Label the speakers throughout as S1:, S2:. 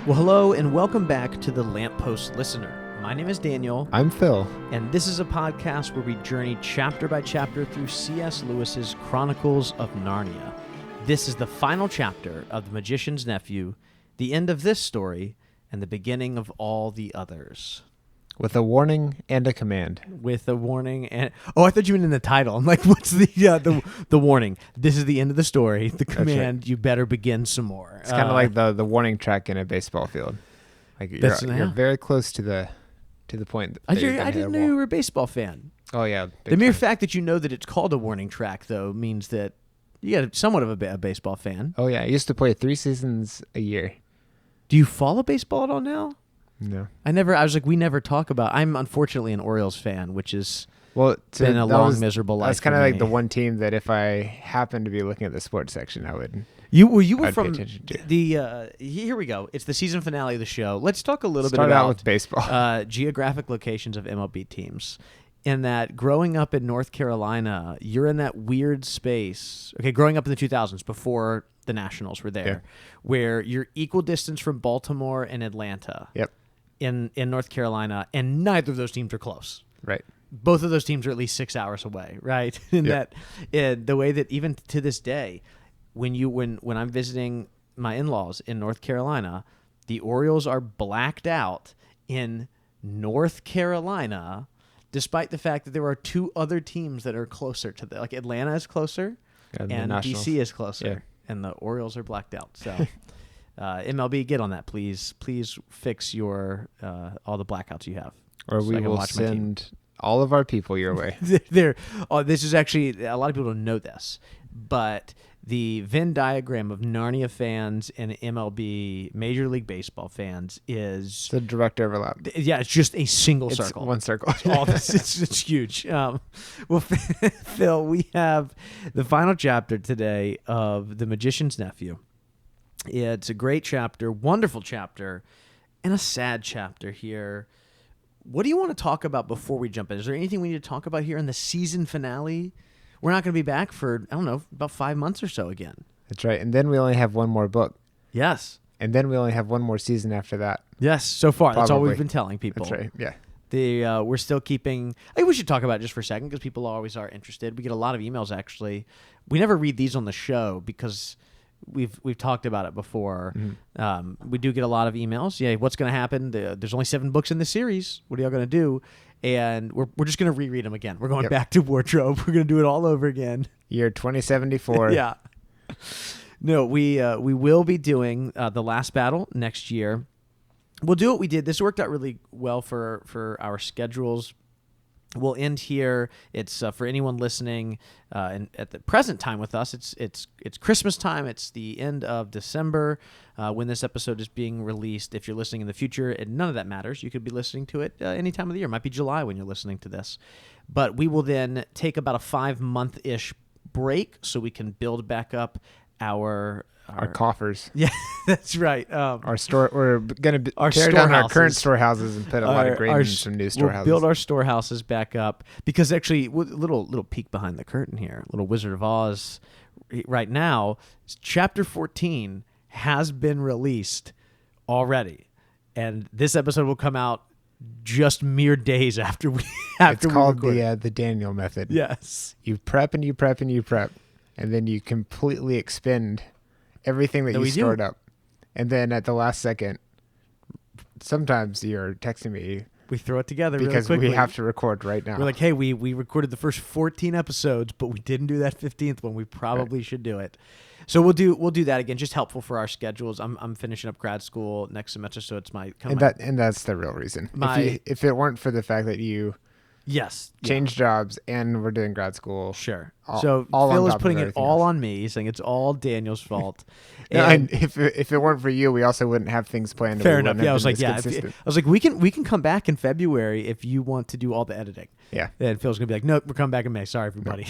S1: Well, hello and welcome back to the Lamppost Listener. My name is Daniel.
S2: I'm Phil.
S1: And this is a podcast where we journey chapter by chapter through C.S. Lewis's Chronicles of Narnia. This is the final chapter of The Magician's Nephew, the end of this story, and the beginning of all the others.
S2: With a warning and a command.
S1: With a warning and... Oh, I thought you meant in the title. I'm like, what's the warning? This is the end of the story. The command, right. You better begin some more.
S2: It's kind of like the warning track in a baseball field. Like you're very close to the point.
S1: I didn't know you were a baseball fan.
S2: Oh, yeah.
S1: The mere fact that you know that it's called a warning track, though, means that you got somewhat of a baseball fan.
S2: Oh, yeah. I used to play 3 seasons a year.
S1: Do you follow baseball at all now?
S2: No.
S1: We never talk about... I'm unfortunately an Orioles fan, which is been a miserable life.
S2: That's kind of like the one team that if I happened to be looking at the sports section, I would...
S1: You were from
S2: pay attention to.
S1: the... here we go. It's the season finale of the show. Let's talk a little bit
S2: Start
S1: about...
S2: out with baseball.
S1: Geographic locations of MLB teams. In that growing up in North Carolina, you're in that weird space. Okay, growing up in the 2000s, before the Nationals were there, where you're equal distance from Baltimore and Atlanta.
S2: Yep.
S1: In North Carolina, and neither of those teams are close.
S2: Right.
S1: Both of those teams are at least 6 hours away, right? The way that even to this day, when I'm visiting my in-laws in North Carolina, the Orioles are blacked out in North Carolina, despite the fact that there are 2 other teams that are closer to them. Like Atlanta is closer, and DC is closer, and the Orioles are blacked out. So. MLB, get on that, please. Please fix your all the blackouts you have.
S2: Or we will send all of our people your way.
S1: This is actually, a lot of people don't know this, but the Venn diagram of Narnia fans and MLB, Major League Baseball fans, is...
S2: the direct overlap.
S1: Yeah, it's just a single circle.
S2: One circle.
S1: It's huge. Well, Phil, we have the final chapter today of The Magician's Nephew. It's a great chapter, wonderful chapter, and a sad chapter here. What do you want to talk about before we jump in? Is there anything we need to talk about here in the season finale? We're not going to be back for, I don't know, about 5 months or so again.
S2: That's right. And then we only have one more book.
S1: Yes.
S2: And then we only have one more season after that.
S1: Yes, so far.
S2: Probably.
S1: That's all we've been telling people.
S2: That's right, yeah.
S1: We're still keeping... I think we should talk about it just for a second because people always are interested. We get a lot of emails, actually. We never read these on the show because... We've talked about it before. Mm-hmm. We do get a lot of emails. Yeah, what's going to happen? There's only 7 books in the series. What are y'all going to do? And we're just going to reread them again. We're going back to wardrobe. We're going to do it all over again.
S2: Year 2074.
S1: Yeah. No, we will be doing The Last Battle next year. We'll do what we did. This worked out really well for our schedules. We'll end here. It's for anyone listening and at the present time with us. It's Christmas time. It's the end of December when this episode is being released. If you're listening in the future, and none of that matters. You could be listening to it any time of the year. It might be July when you're listening to this. But we will then take about a 5-month-ish break so we can build back up our
S2: coffers.
S1: Yeah, that's right.
S2: Our store. We're going to tear down our current storehouses and put a lot of grain in some new storehouses.
S1: We'll build our storehouses back up because actually, little peek behind the curtain here, little Wizard of Oz. Right now, Chapter 14 has been released already, and this episode will come out just mere days after we.
S2: It's called the Daniel method.
S1: Yes,
S2: you prep and you prep and you prep, and then you completely expend everything that you stored up. And then at the last second, sometimes you're texting me.
S1: We throw it together
S2: because
S1: really quickly.
S2: We have to record right now.
S1: We're like, hey, we recorded the first 14 episodes, but we didn't do that 15th one. We probably should do it. So we'll do that again. Just helpful for our schedules. I'm finishing up grad school next semester, so it's
S2: and that's the real reason. If it weren't for the fact that you changed jobs and we're doing grad school.
S1: Sure. So Phil is putting it all on me. He's saying it's all Daniel's fault.
S2: And if it weren't for you, we also wouldn't have things planned.
S1: Fair enough. Yeah, I was like, we can come back in February if you want to do all the editing.
S2: Yeah.
S1: And Phil's gonna be like, nope, we're coming back in May. Sorry, everybody.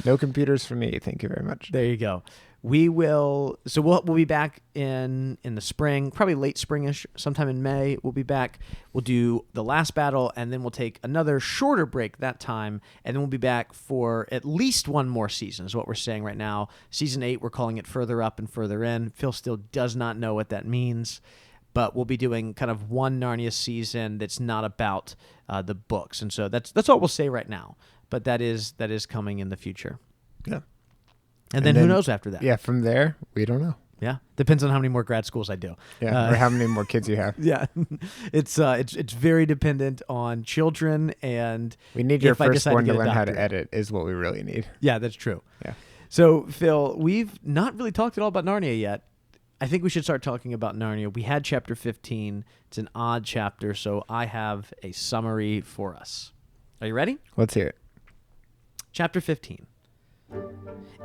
S2: No computers for me. Thank you very much.
S1: There you go. we'll be back in the spring, probably late springish, sometime in May. We'll be back. We'll do the last battle, and then we'll take another shorter break that time, and then we'll be back for at least one more season is what we're saying right now. Season 8, we're calling it Further Up and Further In. Phil still does not know what that means, but we'll be doing kind of one Narnia season that's not about the books, and so that's all we'll say right now. But that is coming in the future.
S2: Yeah.
S1: And then who knows after that?
S2: Yeah, from there, we don't know.
S1: Yeah, depends on how many more grad schools I do.
S2: Yeah, or how many more kids you have.
S1: Yeah, it's very dependent on children, and
S2: we need your firstborn to learn how to edit is what we really need.
S1: Yeah, that's true.
S2: Yeah.
S1: So Phil, we've not really talked at all about Narnia yet. I think we should start talking about Narnia. We had chapter 15. It's an odd chapter, so I have a summary for us. Are you ready?
S2: Let's hear it.
S1: Chapter 15.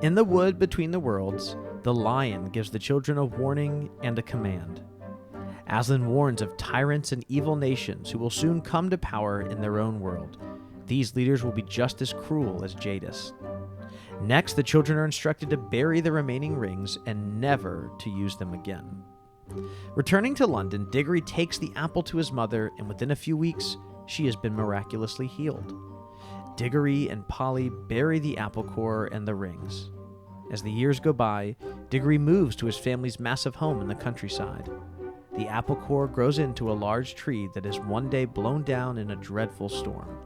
S1: In the wood between the worlds, the lion gives the children a warning and a command. Aslan warns of tyrants and evil nations who will soon come to power in their own world. These leaders will be just as cruel as Jadis. Next, the children are instructed to bury the remaining rings and never to use them again. Returning to London, Diggory takes the apple to his mother, and within a few weeks, she has been miraculously healed. Diggory and Polly bury the apple core and the rings. As the years go by, Diggory moves to his family's massive home in the countryside. The apple core grows into a large tree that is one day blown down in a dreadful storm.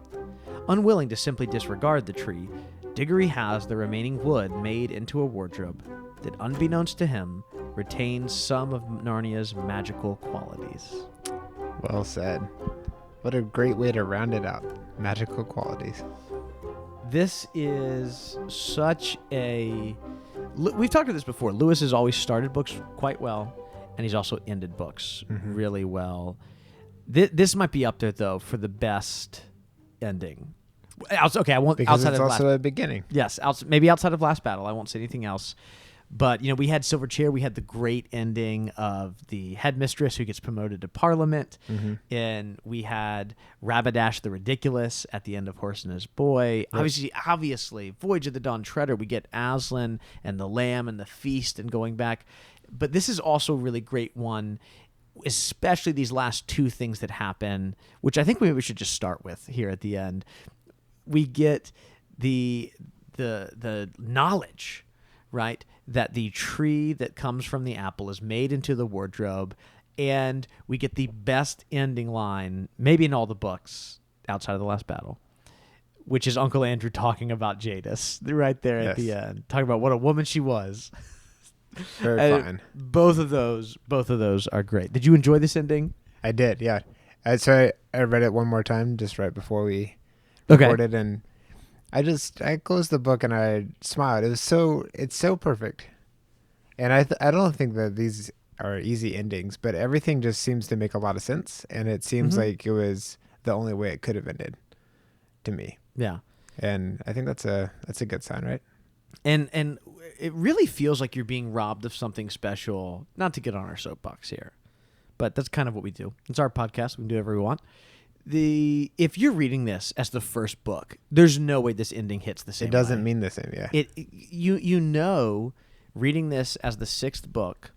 S1: Unwilling to simply disregard the tree, Diggory has the remaining wood made into a wardrobe that, unbeknownst to him, retains some of Narnia's magical qualities.
S2: Well said. What a great way to round it out. Magical qualities.
S1: This is such a... We've talked about this before. Lewis has always started books quite well, and he's also ended books really well. This might be up there, though, for the best ending. Okay, I won't...
S2: Because it's also a beginning.
S1: Yes, maybe outside of Last Battle. I won't say anything else. But, we had Silverchair. We had the great ending of the headmistress who gets promoted to Parliament. And we had Rabbadash the Ridiculous at the end of Horse and His Boy. Right. Obviously, Voyage of the Dawn Treader, we get Aslan and the Lamb and the Feast and going back. But this is also a really great one, especially these last two things that happen, which I think maybe we should just start with here at the end. We get the knowledge, right, that the tree that comes from the apple is made into the wardrobe, and we get the best ending line, maybe in all the books outside of the Last Battle, which is Uncle Andrew talking about Jadis right there at the end, talking about what a woman she was.
S2: Very fine.
S1: Both of those are great. Did you enjoy this ending?
S2: I did, yeah. So I read it one more time just right before we recorded, and I closed the book and I smiled. It's so perfect, and I don't think that these are easy endings, but everything just seems to make a lot of sense, and it seems like it was the only way it could have ended to me.
S1: Yeah,
S2: and I think that's a good sign, right?
S1: And it really feels like you're being robbed of something special. Not to get on our soapbox here, but that's kind of what we do. It's our podcast. We can do whatever we want. If you're reading this as the first book, there's no way this ending hits the same.
S2: It doesn't mean the same, yeah.
S1: Reading this as the sixth book,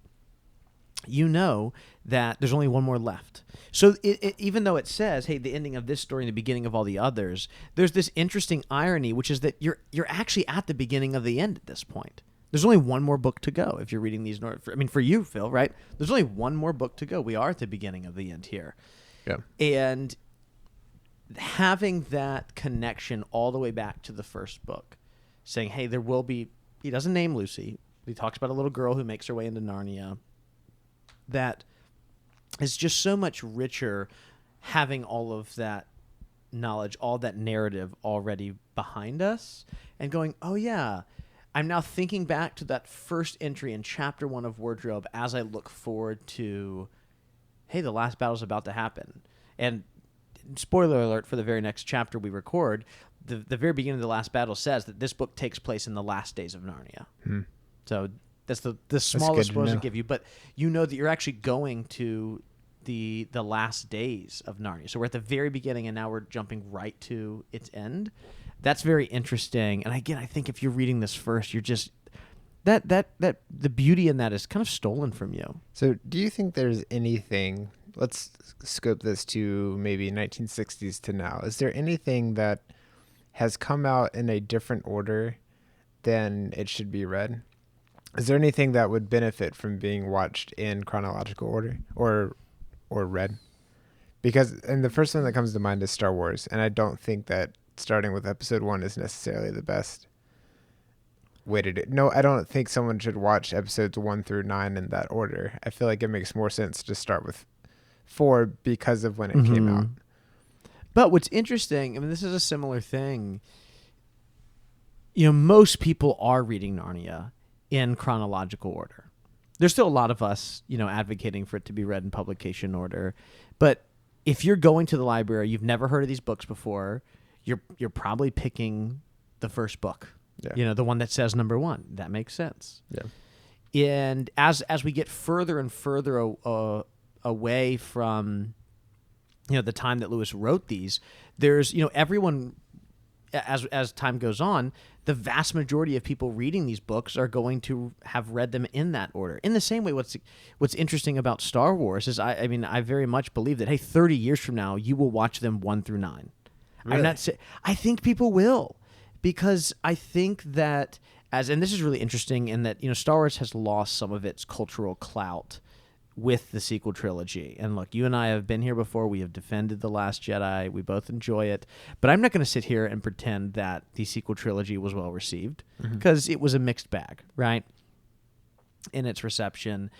S1: that there's only one more left. So even though it says, hey, the ending of this story and the beginning of all the others, there's this interesting irony, which is that you're actually at the beginning of the end at this point. There's only one more book to go if you're reading these. For you, Phil, right? There's only one more book to go. We are at the beginning of the end here.
S2: Yeah.
S1: And having that connection all the way back to the first book, saying, hey, there will be... He doesn't name Lucy. He talks about a little girl who makes her way into Narnia. That is just so much richer, having all of that knowledge, all that narrative already behind us, and going, oh yeah, I'm now thinking back to that first entry in chapter 1 of Wardrobe as I look forward to, hey, the last battle's about to happen. And spoiler alert for the very next chapter we record, the very beginning of the last battle says that this book takes place in the last days of Narnia. So that's the smallest spoilers I give you, but you know that you're actually going to the last days of Narnia. So we're at the very beginning, and now we're jumping right to its end. That's very interesting. And again, I think if you're reading this first, that the beauty in that is kind of stolen from you.
S2: So do you think there's anything, let's scope this to maybe 1960s to now. Is there anything that has come out in a different order than it should be read? Is there anything that would benefit from being watched in chronological order or read? And the first one that comes to mind is Star Wars, and I don't think that starting with episode 1 is necessarily the best way to do it. No, I don't think someone should watch episodes 1 through 9 in that order. I feel like it makes more sense to start with 4 because of when it came out.
S1: But what's interesting, I mean, this is a similar thing. Most people are reading Narnia in chronological order. There's still a lot of us, advocating for it to be read in publication order. But if you're going to the library, you've never heard of these books before, you're probably picking the first book. Yeah. The one that says number 1. That makes sense. Yeah. And as we get further and further away from the time that Lewis wrote these, there's everyone, as time goes on, the vast majority of people reading these books are going to have read them in that order. In the same way, what's interesting about Star Wars is I very much believe that 30 years from now you will watch them 1 through 9. Really? I think people will, because I think that and this is really interesting in that Star Wars has lost some of its cultural clout with the sequel trilogy. And look, you and I have been here before. We have defended The Last Jedi. We both enjoy it. But I'm not going to sit here and pretend that the sequel trilogy was well received, because it was a mixed bag, right, in its reception.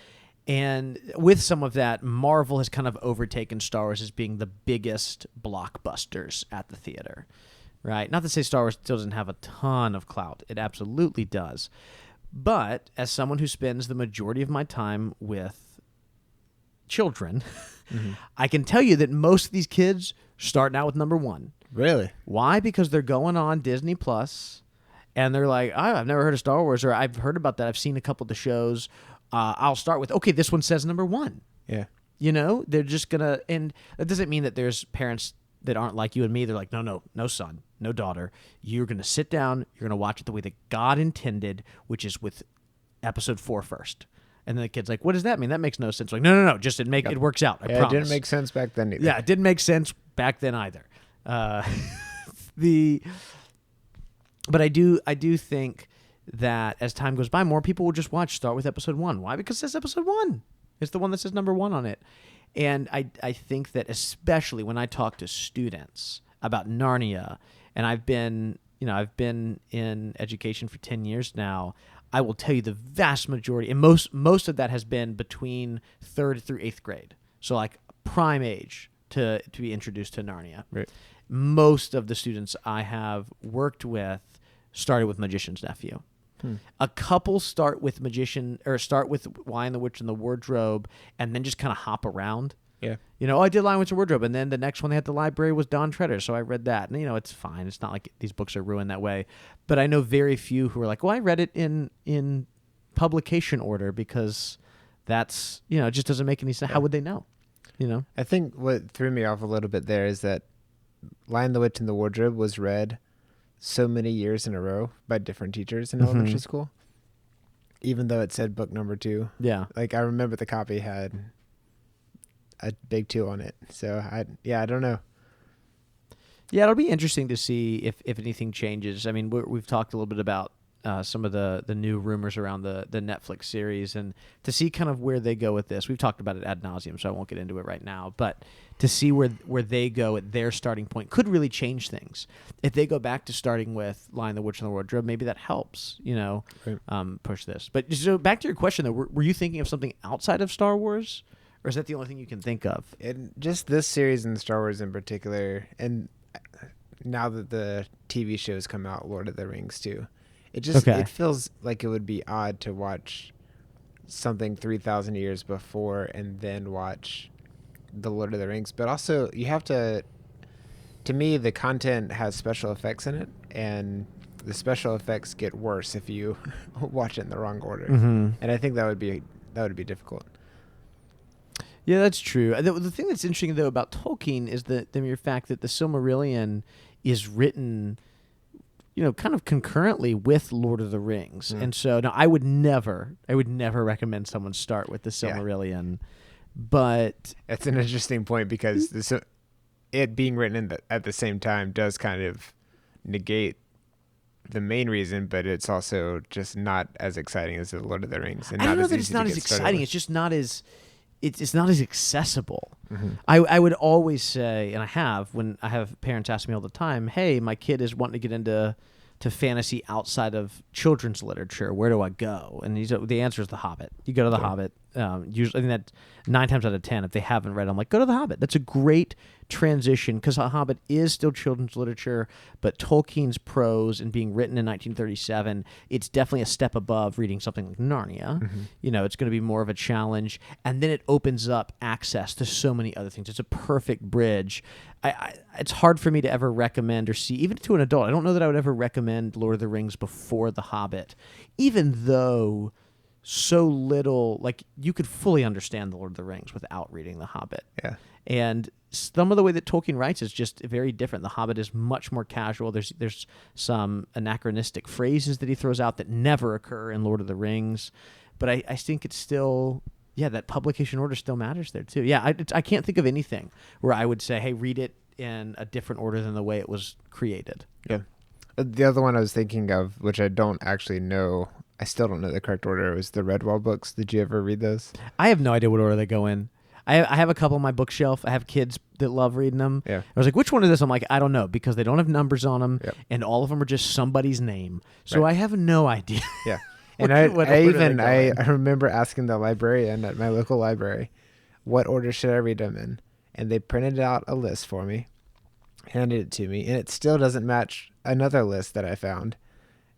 S1: And with some of that, Marvel has kind of overtaken Star Wars as being the biggest blockbusters at the theater, right? Not to say Star Wars still doesn't have a ton of clout. It absolutely does. But as someone who spends the majority of my time with children, I can tell you that most of these kids starting out with number 1.
S2: Really?
S1: Why? Because they're going on Disney Plus, and they're like, I've never heard of Star Wars, or I've heard about that. I've seen a couple of the shows. I'll start with, okay, this one says number 1.
S2: Yeah.
S1: They're just gonna, and that doesn't mean that there's parents that aren't like you and me. They're like, no son, no daughter. You're gonna sit down. You're gonna watch it the way that God intended, which is with episode 4 first. And then the kid's like, what does that mean? That makes no sense. Like, no. Just it works out. I promise.
S2: It didn't make sense back then either.
S1: Yeah, it didn't make sense back then either. But I do think that as time goes by, more people will just start with episode 1. Why? Because it says episode 1. It's the one that says number 1 on it. And I think that especially when I talk to students about Narnia, and I've been in education for 10 years now, I will tell you the vast majority, and most of that has been between 3rd through 8th grade. So like prime age to be introduced to Narnia.
S2: Right.
S1: Most of the students I have worked with started with Magician's Nephew. A couple start with Lion, the Witch, and the Wardrobe, and then just kind of hop around.
S2: Yeah.
S1: I did Lion, Witch, and Wardrobe, and then the next one they had at the library was Don Treader, so I read that. And, it's fine. It's not like these books are ruined that way. But I know very few who are like, well, I read it in publication order because that's, it just doesn't make any sense. Yeah. How would they know?
S2: I think what threw me off a little bit there is that Lion, the Witch, and the Wardrobe was read so many years in a row by different teachers in elementary school, even though it said book number 2.
S1: Yeah.
S2: Like, I remember the copy had a big 2 on it. So I don't know.
S1: Yeah, it'll be interesting to see if anything changes. I mean, we've talked a little bit about some of the new rumors around the Netflix series, and to see kind of where they go with this. We've talked about it ad nauseum, so I won't get into it right now. But to see where they go at their starting point could really change things. If they go back to starting with Lion, the Witch, and the Wardrobe, maybe that helps,
S2: Right.
S1: Push this. But so back to your question, though, were you thinking of something outside of Star Wars? Or is that the only thing you can think of?
S2: And just this series and Star Wars in particular, and now that the TV shows come out, Lord of the Rings too, it feels like it would be odd to watch something 3,000 years before and then watch the Lord of the Rings. But also, you have to me, the content has special effects in it, and the special effects get worse if you watch it in the wrong order. And I think that would be difficult.
S1: Yeah, that's true. The thing that's interesting, though, about Tolkien is the mere fact that the Silmarillion is written, kind of concurrently with Lord of the Rings. And so now I would never recommend someone start with the Silmarillion, but
S2: it's an interesting point because it being written at the same time does kind of negate the main reason, but it's also just not as exciting as the Lord of the Rings. And
S1: I don't know
S2: as
S1: that
S2: easy
S1: it's
S2: to
S1: not
S2: get
S1: as
S2: started
S1: exciting.
S2: with.
S1: It's just not as it's not as accessible. I would always say, and when I have parents ask me all the time, hey, my kid is wanting to get into fantasy outside of children's literature. Where do I go? And the answer is The Hobbit. You go to The Hobbit. Usually, I think that 9 times out of 10, if they haven't read, I'm like, go to The Hobbit. That's a great transition because The Hobbit is still children's literature, but Tolkien's prose and being written in 1937, it's definitely a step above reading something like Narnia. It's going to be more of a challenge, and then it opens up access to so many other things. It's a perfect bridge. It's hard for me to ever recommend or see, even to an adult. I don't know that I would ever recommend Lord of the Rings before The Hobbit, even though so little, like you could fully understand the Lord of the Rings without reading The Hobbit.
S2: Yeah.
S1: And some of the way that Tolkien writes is just very different. The Hobbit is much more casual. There's some anachronistic phrases that he throws out that never occur in Lord of the Rings. But I think it's still, that publication order still matters there too. Yeah, I can't think of anything where I would say, hey, read it in a different order than the way it was created.
S2: Yeah. The other one I was thinking of, which I don't actually know, I still don't know the correct order, was the Redwall books. Did you ever read those?
S1: I have no idea what order they go in. I have a couple on my bookshelf. I have kids that love reading them.
S2: Yeah.
S1: I was like, which one is this? I'm like, I don't know, because they don't have numbers on them,
S2: Yep.
S1: and all of them are just somebody's name. So
S2: Right.
S1: I have no idea.
S2: Yeah.
S1: What
S2: And
S1: order
S2: I remember asking the librarian at my local library, what order should I read them in? And they printed out a list for me, handed it to me, and it still doesn't match another list that I found.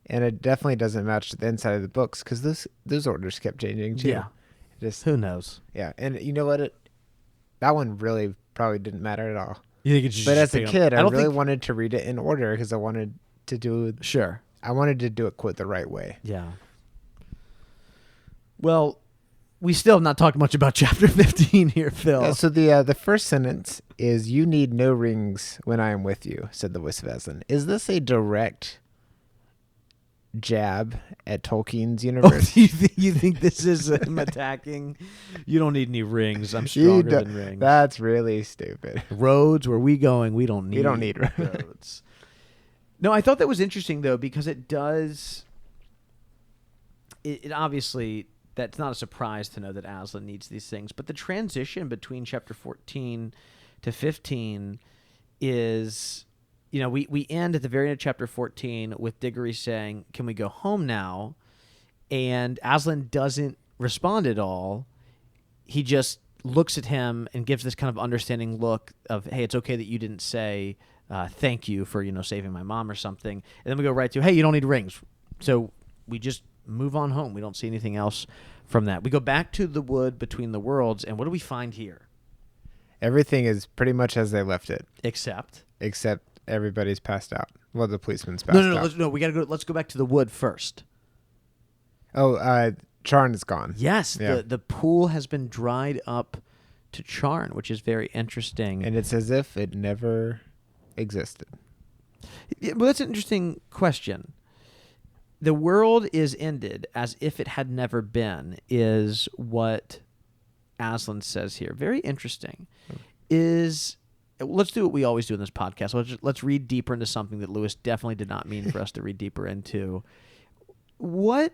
S2: And it definitely doesn't match the inside of the books because those orders kept changing too.
S1: Yeah.
S2: Just
S1: Who knows?
S2: Yeah. And you know what? That one really probably didn't matter at all.
S1: You think it's just
S2: But as a kid, I really
S1: think...
S2: wanted to read it in order because I wanted to do it quote the right way.
S1: Yeah. Well, we still have not talked much about chapter 15 here, Phil.
S2: Yeah, so the first sentence is, "You need no rings when I am with you," said the voice of Aslan. Is this a direct jab at Tolkien's universe?
S1: You think this is him attacking? You don't need any rings. I'm stronger than rings.
S2: That's really stupid.
S1: Roads, where we going, we don't need
S2: roads.
S1: roads. No, I thought that was interesting, though, because it does... It obviously... That's not a surprise to know that Aslan needs these things. But the transition between chapter 14 to 15 is... we end at the very end of chapter 14 with Diggory saying, "Can we go home now?" And Aslan doesn't respond at all. He just looks at him and gives this kind of understanding look of, "Hey, it's okay that you didn't say thank you for saving my mom," or something. And then we go right to, "Hey, you don't need rings." So we just move on home. We don't see anything else from that. We go back to the wood between the worlds, and what do we find here?
S2: Everything is pretty much as they left it,
S1: Except
S2: everybody's passed out. Well, the policeman's passed out.
S1: No. We gotta go. Let's go back to the wood first.
S2: Oh, Charn is gone.
S1: Yes,
S2: Yeah.
S1: the pool has been dried up to Charn, which is very interesting.
S2: And it's as if it never existed.
S1: Yeah, well, that's an interesting question. The world is ended as if it had never been, is what Aslan says here. Very interesting. Let's do what we always do in this podcast. Let's read deeper into something that Lewis definitely did not mean for us to read deeper into. What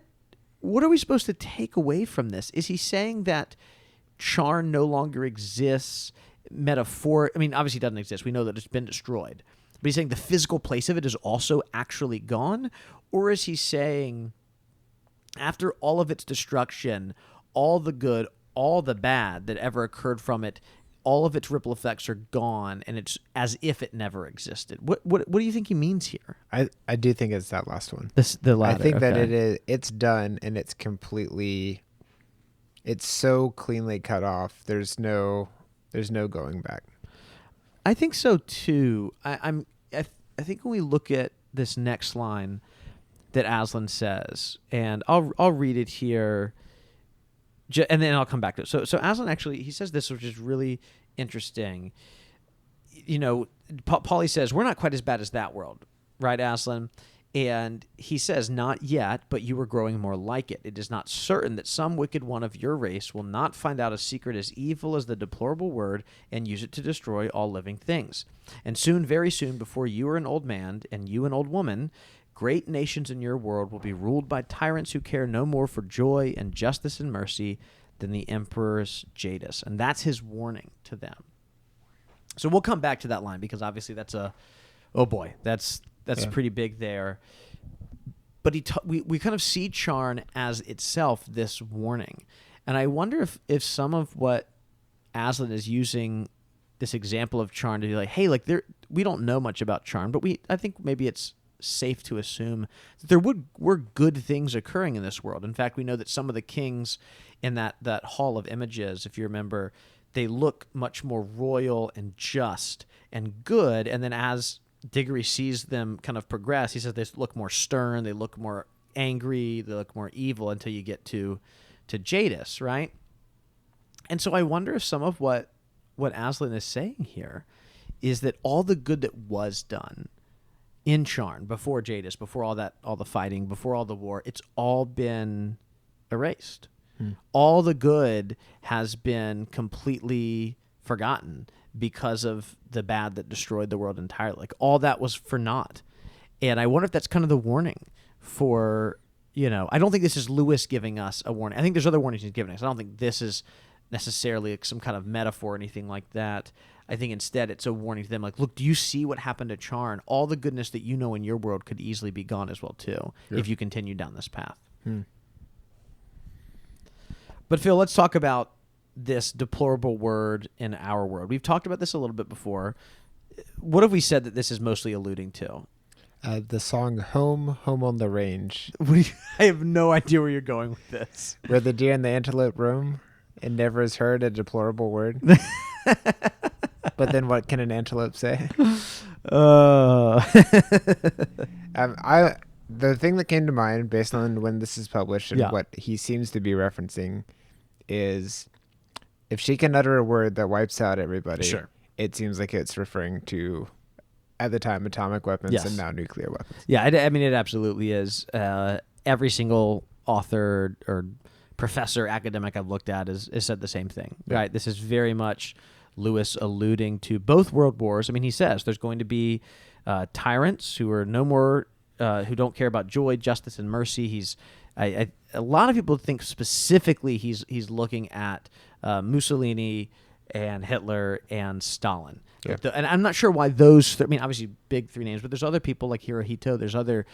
S1: are we supposed to take away from this? Is he saying that Charn no longer exists? Obviously it doesn't exist. We know that it's been destroyed. But he's saying the physical place of it is also actually gone? Or is he saying after all of its destruction, all the good, all the bad that ever occurred from it, all of its ripple effects are gone, and it's as if it never existed? What do you think he means here?
S2: I do think it's that last one.
S1: The latter.
S2: I think that it's done, and it's so cleanly cut off. There's no going back.
S1: I think so too. I think when we look at this next line that Aslan says, and I'll read it here, and then I'll come back to it. So Aslan actually, he says this, which is really interesting. Pauly says, "We're not quite as bad as that world, right, Aslan?" And he says, "Not yet, but you are growing more like it. It is not certain that some wicked one of your race will not find out a secret as evil as the deplorable word and use it to destroy all living things. And soon, very soon, before you are an old man and you an old woman, great nations in your world will be ruled by tyrants who care no more for joy and justice and mercy than the emperor's Jadis." And that's his warning to them. So we'll come back to that line because obviously that's pretty big there. But we kind of see Charn as itself this warning. And I wonder if some of what Aslan is using this example of Charn to be like, hey, like we don't know much about Charn, but I think maybe it's safe to assume that there were good things occurring in this world. In fact, we know that some of the kings in that hall of images, if you remember, they look much more royal and just and good. And then as Diggory sees them kind of progress, he says they look more stern, they look more angry, they look more evil until you get to Jadis, right? And so I wonder if some of what Aslan is saying here is that all the good that was done in Charn before Jadis, before all the fighting, before all the war, it's all been erased. All the good has been completely forgotten because of the bad that destroyed the world entirely. Like all that was for naught. And I wonder if that's kind of the warning for, I don't think this is Lewis giving us a warning. I think there's other warnings he's giving us. I don't think this is necessarily like some kind of metaphor or anything like that. I think instead it's a warning to them like, look, do you see what happened to Charn? All the goodness that you know in your world could easily be gone as well too, if you continue down this path. But Phil, let's talk about this deplorable word in our world. We've talked about this a little bit before. What have we said that this is mostly alluding to?
S2: The song Home, Home on the Range.
S1: I have no idea where you're going with this.
S2: Where the deer and the antelope roam, and never is heard a deplorable word. But then what can an antelope say? The thing that came to mind based on when this is published and what he seems to be referencing is if she can utter a word that wipes out everybody, it seems like it's referring to, at the time, atomic weapons and now nuclear weapons. Yeah,
S1: I mean, it absolutely is. Every single author or professor, academic I've looked at has said the same thing, right? This is very much Lewis alluding to both world wars. I mean, he says there's going to be tyrants who are no more, who don't care about joy, justice, and mercy. A lot of people think specifically he's looking at Mussolini and Hitler and Stalin. Yeah. And I'm not sure why those. I mean, obviously big three names, but there's other people like Hirohito. There's other,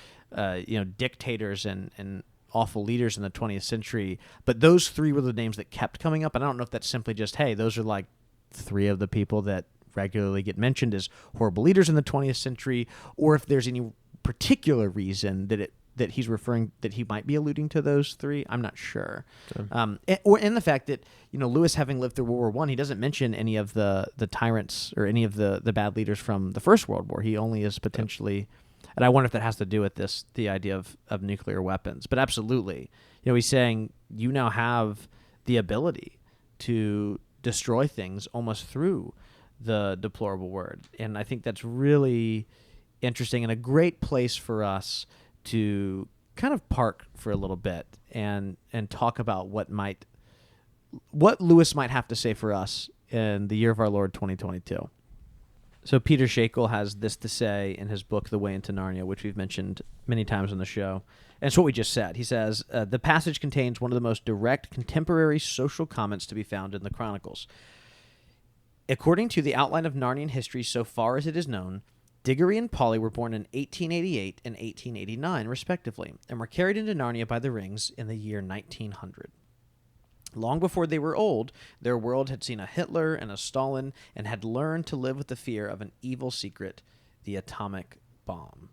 S1: dictators and awful leaders in the 20th century. But those three were the names that kept coming up. And I don't know if that's simply just, hey, those are like three of the people that regularly get mentioned as horrible leaders in the 20th century, or if there's any particular reason that he's referring, that he might be alluding to those three. I'm not sure. Or in the fact that, Lewis, having lived through World War I, he doesn't mention any of the tyrants or any of the bad leaders from the First World War. He only is potentially, and I wonder if that has to do with the idea of nuclear weapons. But absolutely, he's saying you now have the ability to destroy things almost through the deplorable word. And I think that's really interesting and a great place for us to kind of park for a little bit and talk about what Lewis might have to say for us in the year of our Lord 2022. So Peter Shakel has this to say in his book, The Way into Narnia, which we've mentioned many times on the show. And it's what we just said. He says, the passage contains one of the most direct contemporary social comments to be found in the Chronicles. According to the outline of Narnian history so far as it is known, Diggory and Polly were born in 1888 and 1889, respectively, and were carried into Narnia by the rings in the year 1900. Long before they were old, their world had seen a Hitler and a Stalin and had learned to live with the fear of an evil secret, the atomic bomb.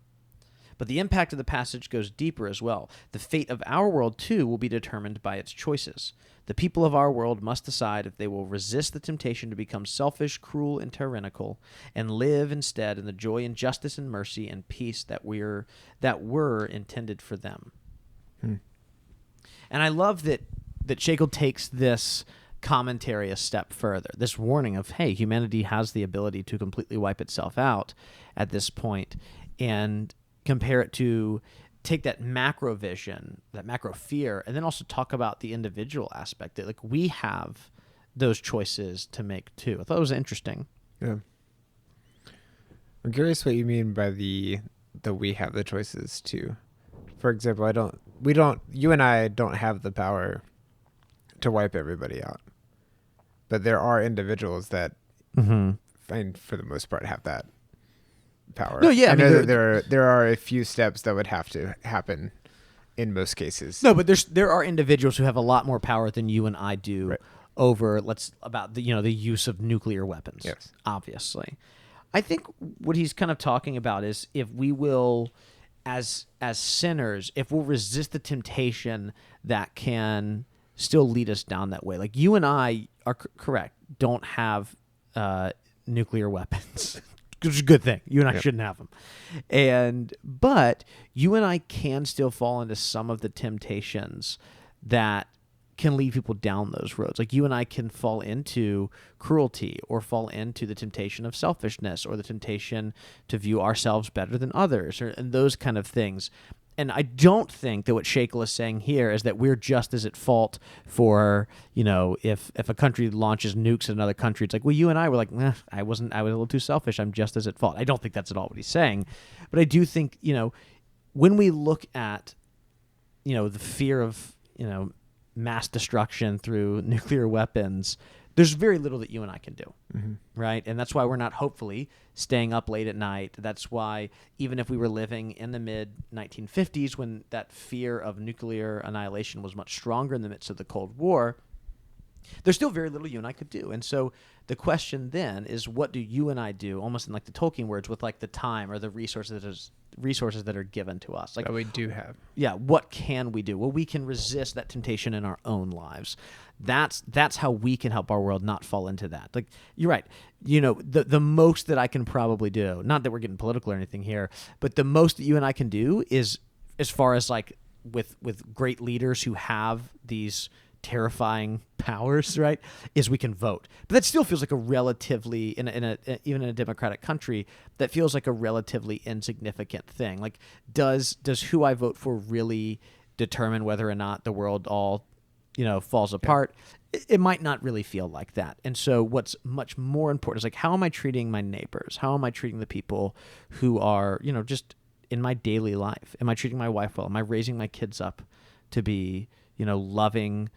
S1: But the impact of the passage goes deeper as well. The fate of our world, too, will be determined by its choices. The people of our world must decide if they will resist the temptation to become selfish, cruel, and tyrannical, and live instead in the joy and justice and mercy and peace that were intended for them. And I love that Shakel takes this commentary a step further, this warning of, hey, humanity has the ability to completely wipe itself out at this point, and compare it to take that macro vision, that macro fear, and then also talk about the individual aspect that like we have those choices to make too. I thought it was interesting.
S2: Yeah. I'm curious what you mean by the we have the choices too. For example, you and I don't have the power to wipe everybody out. But there are individuals that, and for the most part, have that power.
S1: No, yeah,
S2: I know that there are a few steps that would have to happen in most cases.
S1: No, but there are individuals who have a lot more power than you and I do,
S2: right,
S1: over the use of nuclear weapons.
S2: Yes,
S1: obviously. I think what he's kind of talking about is if we will, as sinners, if we'll resist the temptation that can still lead us down that way. Like you and I are correct, don't have nuclear weapons. Which is a good thing. You and I shouldn't have them. But you and I can still fall into some of the temptations that can lead people down those roads. Like you and I can fall into cruelty or fall into the temptation of selfishness or the temptation to view ourselves better than others and those kind of things. And I don't think that what Shakel is saying here is that we're just as at fault for, if a country launches nukes at another country, it's like, well, you and I were like, I was a little too selfish. I'm just as at fault. I don't think that's at all what he's saying. But I do think, when we look at, the fear of, mass destruction through nuclear weapons, there's very little that you and I can do, right? And that's why we're not hopefully staying up late at night. That's why even if we were living in the mid-1950s when that fear of nuclear annihilation was much stronger in the midst of the Cold War, there's still very little you and I could do. And so the question then is, what do you and I do, almost in like the Tolkien words, with like the time or the resources that are given to us? Like
S2: that we do have.
S1: Yeah, what can we do? Well, we can resist that temptation in our own lives. That's how we can help our world not fall into that. Like, you're right. The most that I can probably do, not that we're getting political or anything here, but the most that you and I can do is, as far as like with great leaders who have these terrifying powers, right, is we can vote. But that still feels like a relatively, even in a democratic country, that feels like a relatively insignificant thing. Like, does who I vote for really determine whether or not the world all falls apart? It might not really feel like that. And so what's much more important is like, how am I treating my neighbors? How am I treating the people who are, just in my daily life? Am I treating my wife well? Am I raising my kids up to be, loving,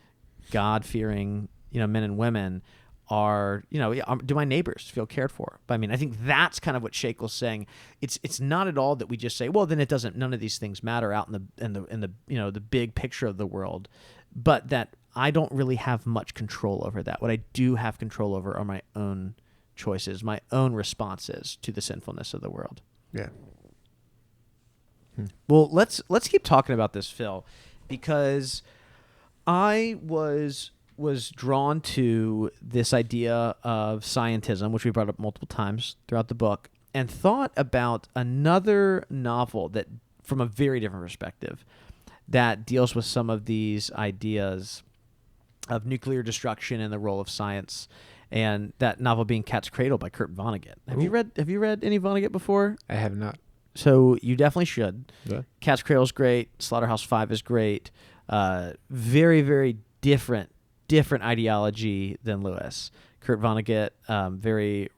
S1: God-fearing, men and women? Do my neighbors feel cared for? But I mean, I think that's kind of what Shakel's saying. It's not at all that we just say, well, then none of these things matter out in the big picture of the world, but that I don't really have much control over that. What I do have control over are my own choices, my own responses to the sinfulness of the world.
S2: Yeah.
S1: Well, let's keep talking about this, Phil, because I was drawn to this idea of scientism, which we brought up multiple times throughout the book, and thought about another novel that, from a very different perspective, that deals with some of these ideas of nuclear destruction and the role of science, and that novel being Cat's Cradle by Kurt Vonnegut. Have you read any Vonnegut before?
S2: I have not.
S1: So you definitely should.
S2: Yeah.
S1: Cat's Cradle is great. Slaughterhouse-Five is great. Very, very different ideology than Lewis. Kurt Vonnegut, very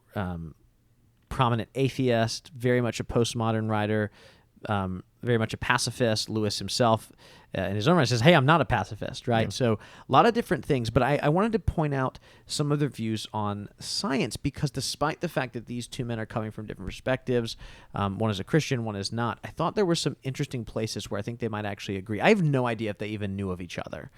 S1: prominent atheist, very much a postmodern writer, very much a pacifist. Lewis himself, in his own right, says, hey, I'm not a pacifist, right? Yeah. So a lot of different things. But I wanted to point out some of their views on science, because despite the fact that these two men are coming from different perspectives, one is a Christian, one is not, I thought there were some interesting places where I think they might actually agree. I have no idea if they even knew of each other.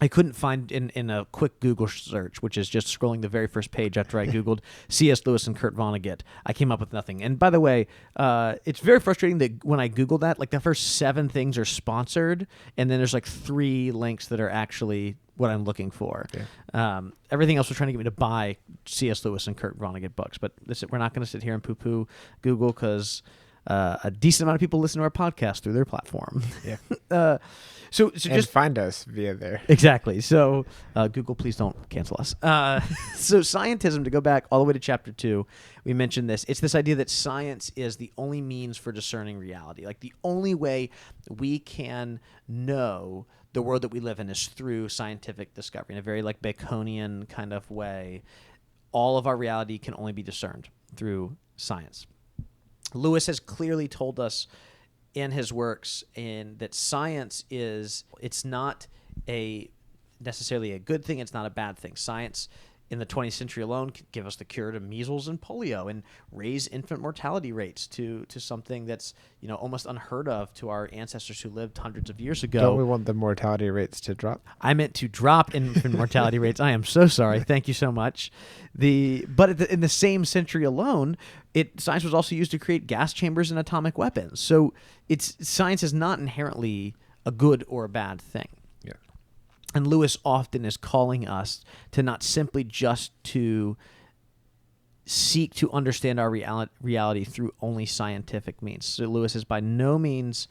S1: I couldn't find in a quick Google search, which is just scrolling the very first page after I Googled C.S. Lewis and Kurt Vonnegut, I came up with nothing. And by the way, it's very frustrating that when I Googled that, like the first 7 things are sponsored, and then there's like 3 links that are actually what I'm looking for. Yeah. Everything else was trying to get me to buy C.S. Lewis and Kurt Vonnegut books, but we're not going to sit here and poo-poo Google, because a decent amount of people listen to our podcast through their platform.
S2: Yeah.
S1: So
S2: and
S1: just
S2: find us via there.
S1: Exactly. So Google, please don't cancel us. So scientism, to go back all the way to chapter 2, we mentioned this. It's this idea that science is the only means for discerning reality. Like the only way we can know the world that we live in is through scientific discovery in a very like Baconian kind of way. All of our reality can only be discerned through science. Lewis has clearly told us in his works that science it's not necessarily a good thing. It's not a bad thing. Science in the 20th century alone could give us the cure to measles and polio and raise infant mortality rates to something that's almost unheard of to our ancestors who lived hundreds of years ago.
S2: Don't we want the mortality rates to drop?
S1: I meant to drop infant mortality rates. I am so sorry. Thank you so much. But in the same century alone, science was also used to create gas chambers and atomic weapons. So science is not inherently a good or a bad thing.
S2: Yeah.
S1: And Lewis often is calling us to not simply just to seek to understand our reality through only scientific means. So Lewis is by no means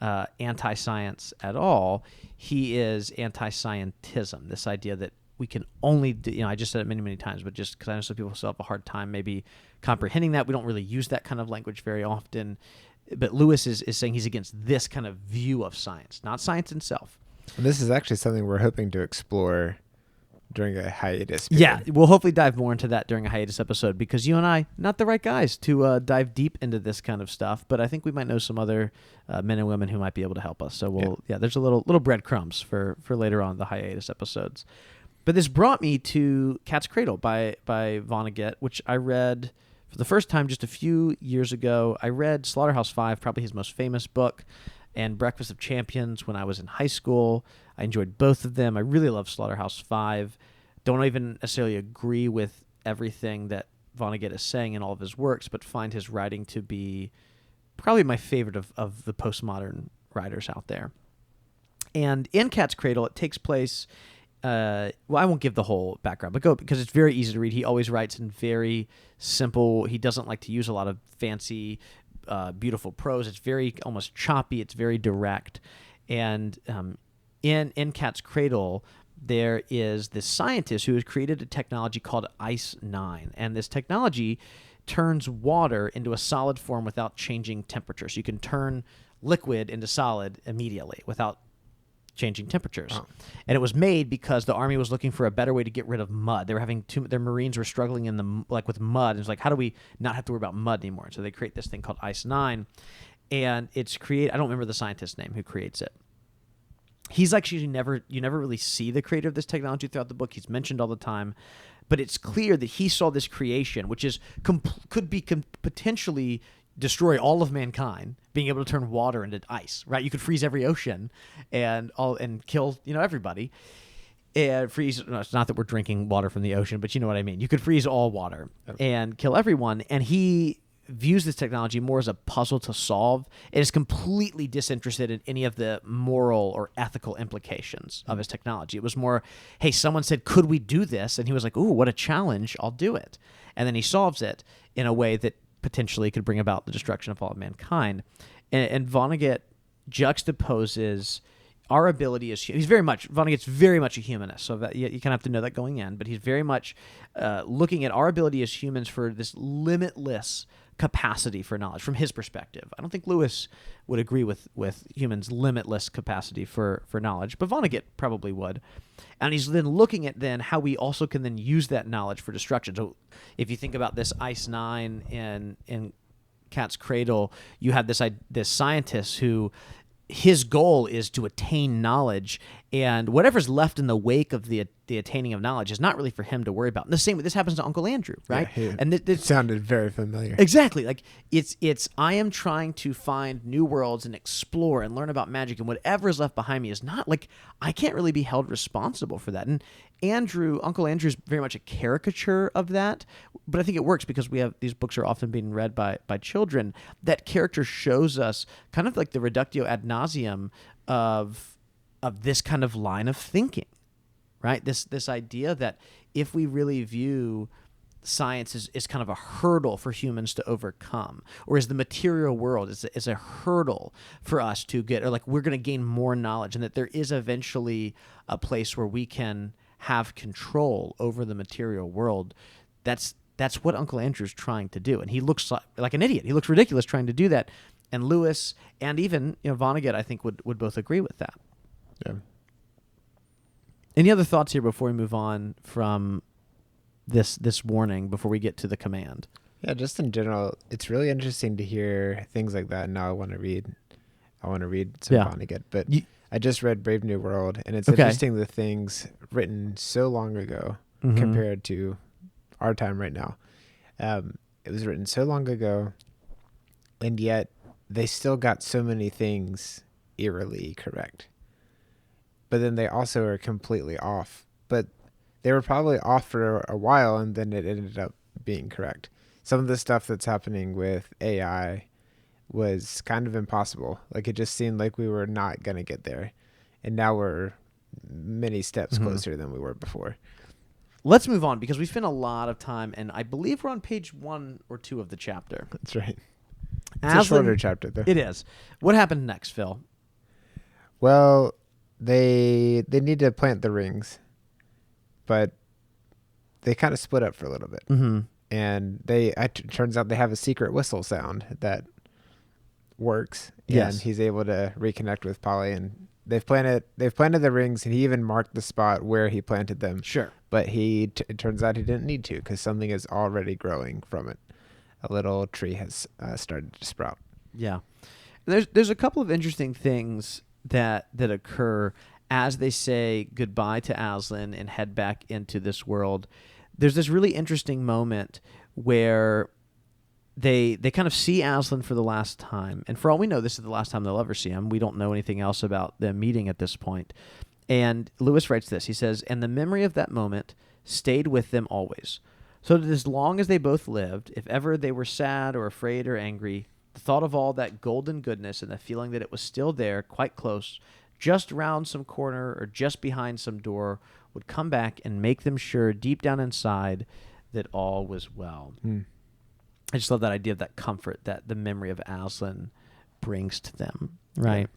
S1: anti-science at all. He is anti-scientism, this idea that we can only do, I just said it many, many times, but just because I know some people still have a hard time maybe comprehending that. We don't really use that kind of language very often. But Lewis is saying he's against this kind of view of science, not science itself.
S2: And this is actually something we're hoping to explore during a hiatus period.
S1: Yeah, we'll hopefully dive more into that during a hiatus episode because you and I, not the right guys to dive deep into this kind of stuff, but I think we might know some other men and women who might be able to help us. So there's a little breadcrumbs for later on the hiatus episodes. But this brought me to Cat's Cradle by Vonnegut, which I read for the first time just a few years ago. I read Slaughterhouse-Five, probably his most famous book, and Breakfast of Champions when I was in high school. I enjoyed both of them. I really love Slaughterhouse-Five. Don't even necessarily agree with everything that Vonnegut is saying in all of his works, but find his writing to be probably my favorite of the postmodern writers out there. And in Cat's Cradle, it takes place... I won't give the whole background, but because it's very easy to read. He always writes in very simple. He doesn't like to use a lot of fancy, beautiful prose. It's very almost choppy. It's very direct. And in Cat's Cradle, there is this scientist who has created a technology called Ice-9, and this technology turns water into a solid form without changing temperature. So you can turn liquid into solid immediately without changing temperatures. Oh. And it was made because the army was looking for a better way to get rid of mud. They were having their Marines were struggling with mud. And it's like, how do we not have to worry about mud anymore? And so they create this thing called Ice-9, and it's created. I don't remember the scientist's name who creates it. He's actually you never really see the creator of this technology throughout the book. He's mentioned all the time, but it's clear that he saw this creation, which could potentially destroy all of mankind, being able to turn water into ice, right? You could freeze every ocean and kill, everybody. And freeze, no, it's not that we're drinking water from the ocean, but you know what I mean. You could freeze all water and kill everyone. And he views this technology more as a puzzle to solve and is completely disinterested in any of the moral or ethical implications of his technology. It was more, hey, someone said, could we do this? And he was like, ooh, what a challenge. I'll do it. And then he solves it in a way that potentially could bring about the destruction of all of mankind. And Vonnegut juxtaposes our ability as Vonnegut's very much a humanist, so that you kind of have to know that going in, but he's very much looking at our ability as humans for this limitless capacity for knowledge from his perspective. I don't think Lewis would agree with humans' limitless capacity for knowledge, but Vonnegut probably would. And he's then looking at how we also can then use that knowledge for destruction. So if you think about this Ice-9 in Cat's Cradle, you have this scientist who his goal is to attain knowledge, and whatever's left in the wake of the attaining of knowledge is not really for him to worry about. And the same, this happens to Uncle Andrew, right?
S2: Yeah,
S1: and
S2: it sounded very familiar.
S1: Exactly. Like it's I am trying to find new worlds and explore and learn about magic, and whatever is left behind me is not like, I can't really be held responsible for that. And Uncle Andrew's very much a caricature of that, but I think it works because we have these books are often being read by children. That character shows us kind of like the reductio ad nauseum of this kind of line of thinking, right? This idea that if we really view science is kind of a hurdle for humans to overcome, or is the material world is a hurdle for us to get, or like we're going to gain more knowledge, and that there is eventually a place where we can have control over the material world. That's what Uncle Andrew's trying to do, and he looks like an idiot. He looks ridiculous trying to do that, and Lewis and even Vonnegut, I think, would both agree with that.
S2: Yeah.
S1: Any other thoughts here before we move on from this warning, before we get to the command?
S2: Yeah, just in general, it's really interesting to hear things like that. And now I want to read some Vonnegut, but I just read Brave New World, and it's interesting the things written so long ago compared to our time right now. It was written so long ago, and yet they still got so many things eerily correct. But then they also are completely off. But they were probably off for a while, and then it ended up being correct. Some of the stuff that's happening with AI was kind of impossible. Like, it just seemed like we were not going to get there. And now we're many steps closer than we were before.
S1: Let's move on, because we spent a lot of time, and I believe we're on page 1 or 2 of the chapter.
S2: That's right. It's a shorter chapter, though.
S1: It is. What happened next, Phil?
S2: Well, they need to plant the rings, but they kind of split up for a little bit. And it turns out they have a secret whistle sound that works.
S1: Yes.
S2: And he's able to reconnect with Polly, and they've planted the rings, and he even marked the spot where he planted them.
S1: Sure.
S2: But it turns out he didn't need to, because something is already growing from it. A little tree has started to sprout.
S1: Yeah. There's a couple of interesting things that occur as they say goodbye to Aslan and head back into this world. There's this really interesting moment where they kind of see Aslan for the last time. And for all we know, this is the last time they'll ever see him. We don't know anything else about them meeting at this point. And Lewis writes this. He says, "And the memory of that moment stayed with them always. So that as long as they both lived, if ever they were sad or afraid or angry, the thought of all that golden goodness and the feeling that it was still there, quite close, just round some corner or just behind some door, would come back and make them sure deep down inside that all was well." I just love that idea of that comfort that the memory of Aslan brings to them, right?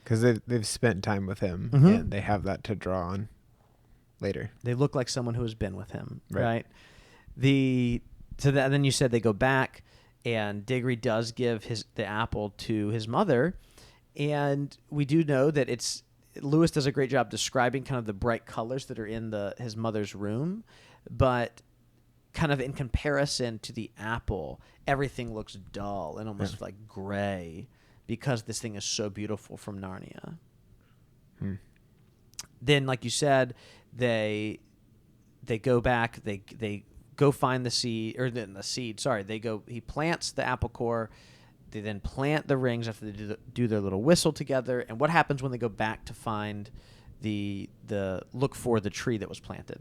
S2: Because they've spent time with him, and they have that to draw on later.
S1: They look like someone who has been with him, right? Then you said they go back, and Diggory does give the apple to his mother, and we do know that Lewis does a great job describing kind of the bright colors that are in his mother's room, but kind of in comparison to the apple, everything looks dull and almost like gray, because this thing is so beautiful from Narnia. Then, like you said, they go back, they go find the seed, or the seed, sorry. He plants the apple core. They then plant the rings after they do their little whistle together. And what happens when they go back to find look for the tree that was planted?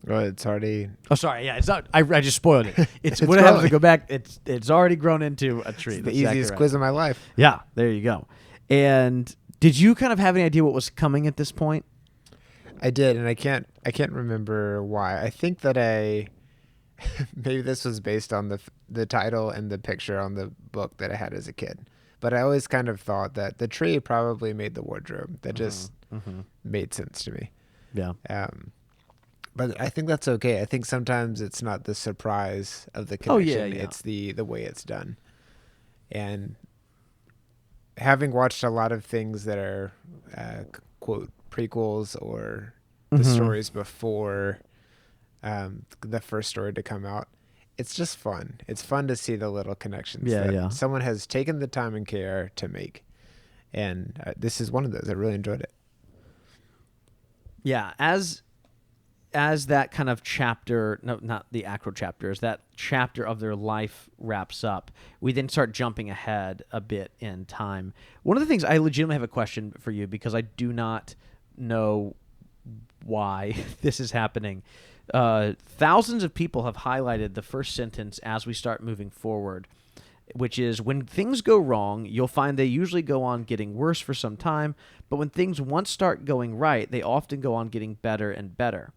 S2: Well, it's already...
S1: Oh, sorry. Yeah, it's not. I just spoiled it. It's what happens to go back. It's already grown into a tree.
S2: It's the easiest quiz of my life.
S1: Yeah, there you go. And did you kind of have any idea what was coming at this point?
S2: I did, and I can't remember why. I think that maybe this was based on the title and the picture on the book that I had as a kid. But I always kind of thought that the tree probably made the wardrobe. That just made sense to me.
S1: Yeah.
S2: But I think that's okay. I think sometimes it's not the surprise of the connection. It's the way it's done. And having watched a lot of things that are, quote, prequels or the stories before the first story to come out, it's just fun. It's fun to see the little connections that someone has taken the time and care to make. And this is one of those. I really enjoyed it.
S1: Yeah, as that kind of chapter, no, not the actual chapter, as that chapter of their life wraps up, we then start jumping ahead a bit in time. One of the things, I legitimately have a question for you, because I do not know why this is happening. Thousands of people have highlighted the first sentence as we start moving forward, which is, when things go wrong, you'll find they usually go on getting worse for some time, but when things once start going right, they often go on getting better and better.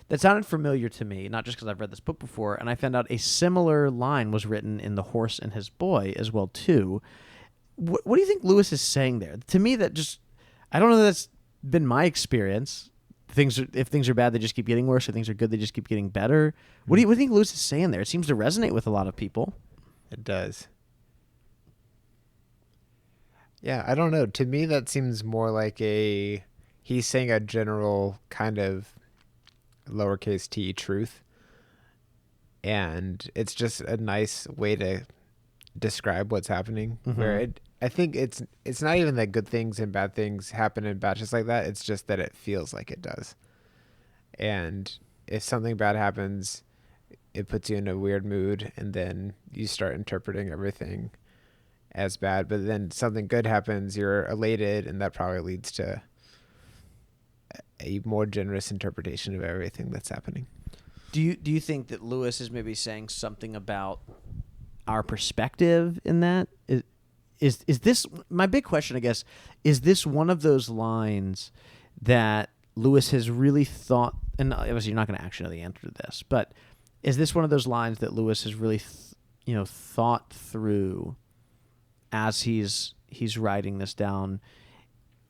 S1: that sounded familiar to me, not just because I've read this book before, and I found out a similar line was written in The Horse and His Boy as well, too. What do you think Lewis is saying there? To me, that just, I don't know that that's been my experience. If things are bad, they just keep getting worse. If things are good, they just keep getting better. What do you think Lewis is saying there? It seems to resonate with a lot of people.
S2: It does. Yeah, I don't know. To me, that seems more like he's saying a general kind of lowercase t truth. And it's just a nice way to describe what's happening. Where I think it's not even that good things and bad things happen in batches like that. It's just that it feels like it does. And if something bad happens, it puts you in a weird mood, and then you start interpreting everything as bad. But then something good happens, you're elated, and that probably leads to a more generous interpretation of everything that's happening.
S1: Do you think that Lewis is maybe saying something about our perspective in that? Is this my big question, I guess, is this one of those lines that Lewis has really thought, and obviously you're not going to actually know the answer to this, but is this one of those lines that Lewis has really thought through as he's writing this down?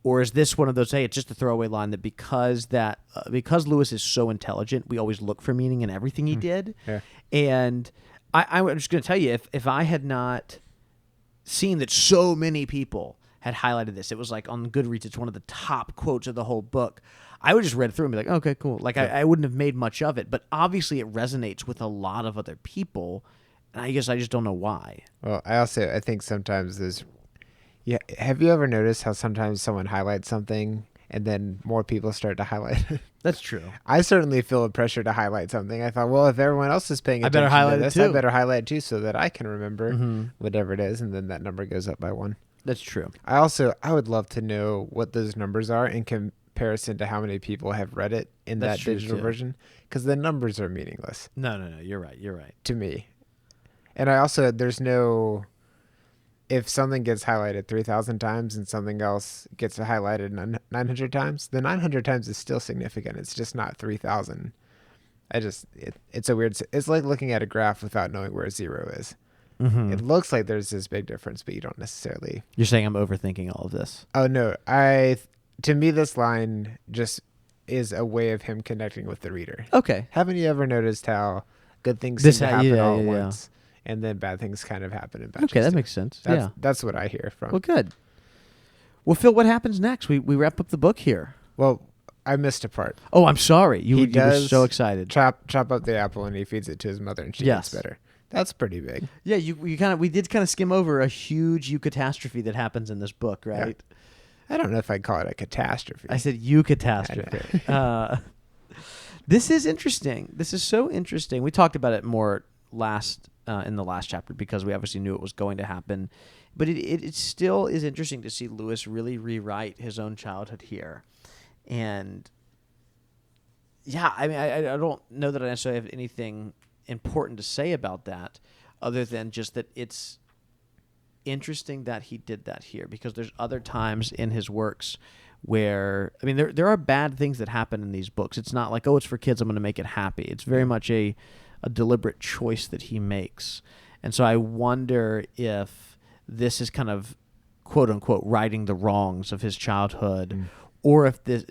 S1: Or is this one of those, hey, it's just a throwaway line that because Lewis is so intelligent, we always look for meaning in everything he did?
S2: Yeah.
S1: And I'm just going to tell you, if I had not seen that so many people had highlighted this, it was like on Goodreads, it's one of the top quotes of the whole book, I would just read through and be like, okay, cool. Like, I wouldn't have made much of it. But obviously it resonates with a lot of other people, and I guess I just don't know why.
S2: Well, I think sometimes there's... Yeah, have you ever noticed how sometimes someone highlights something and then more people start to highlight it?
S1: That's true.
S2: I certainly feel a pressure to highlight something. I thought, well, if everyone else is paying attention to this, I better highlight it too so that I can remember whatever it is, and then that number goes up by 1.
S1: That's true.
S2: I would love to know what those numbers are in comparison to how many people have read it in that digital version, because the numbers are meaningless.
S1: No, you're right.
S2: To me. And I also, there's no... If something gets highlighted 3,000 times and something else gets highlighted 900 times, the 900 times is still significant. It's just not 3,000. It's a weird... It's like looking at a graph without knowing where 0 is. It looks like there's this big difference, but you don't necessarily...
S1: You're saying I'm overthinking all of this.
S2: Oh, no. To me, this line just is a way of him connecting with the reader.
S1: Okay.
S2: Haven't you ever noticed how good things seem to happen all at once? And then bad things kind of happen in batches.
S1: Okay, that makes sense.
S2: That's what I hear from.
S1: Well, good. Well, Phil, what happens next? We wrap up the book here.
S2: Well, I missed a part.
S1: Oh, I'm sorry. You were so excited.
S2: Chop up the apple, and he feeds it to his mother, and she gets better. That's pretty big.
S1: Yeah, we did kind of skim over a huge eucatastrophe that happens in this book, right?
S2: Yeah. I don't know if I'd call it a catastrophe.
S1: I said eucatastrophe. This is interesting. This is so interesting. We talked about it more in the last chapter because we obviously knew it was going to happen. But it still is interesting to see Lewis really rewrite his own childhood here. And yeah, I mean, I don't know that I necessarily have anything important to say about that other than just that it's interesting that he did that here, because there's other times in his works where, I mean, there are bad things that happen in these books. It's not like, oh, it's for kids, I'm going to make it happy. It's very much a deliberate choice that he makes. And so I wonder if this is kind of quote unquote righting the wrongs of his childhood, or if this,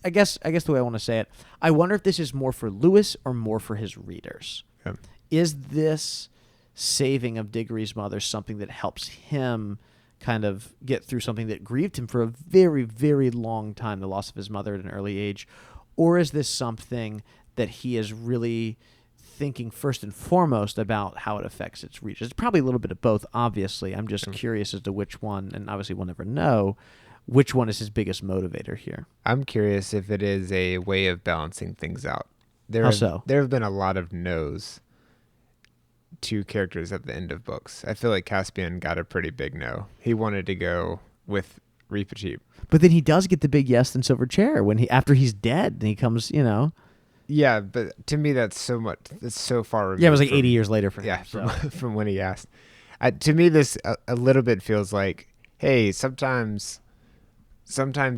S1: I guess the way I want to say it, I wonder if this is more for Lewis or more for his readers. Yeah. Is this saving of Diggory's mother something that helps him kind of get through something that grieved him for a very, very long time, the loss of his mother at an early age? Or is this something that he is really thinking first and foremost about how it affects its readers? It's probably a little bit of both, obviously. I'm just curious as to which one, and obviously we'll never know, which one is his biggest motivator here. I'm
S2: curious if it is a way of balancing things out.
S1: How so?
S2: There have been a lot of no's to characters at the end of books. I feel like Caspian got a pretty big no. He wanted to go with Reepicheep.
S1: But then he does get the big yes in Silver Chair after he's dead, and he comes,
S2: Yeah, but to me that's so much. That's so far removed.
S1: Yeah, it was like 80 years later for him.
S2: Yeah, from when he asked. To me, this a little bit feels like, hey, sometimes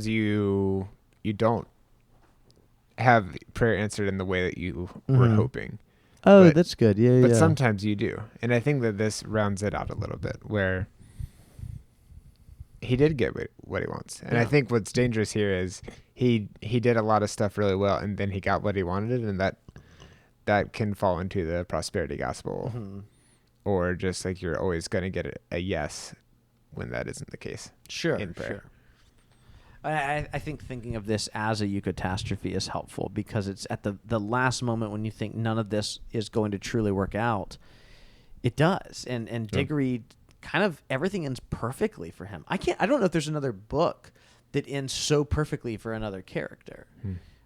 S2: you don't have prayer answered in the way that you were hoping.
S1: Oh, that's good. Yeah,
S2: but sometimes you do. And I think that this rounds it out a little bit, where he did get what he wants. And I think what's dangerous here is he did a lot of stuff really well, and then he got what he wanted, and that can fall into the prosperity gospel, or just like you're always going to get a yes when that isn't the case.
S1: Sure,
S2: in prayer.
S1: Sure. I think thinking of this as a eucatastrophe is helpful, because it's at the last moment when you think none of this is going to truly work out, it does. And Diggory, kind of everything ends perfectly for him. I don't know if there's another book that ends so perfectly for another character.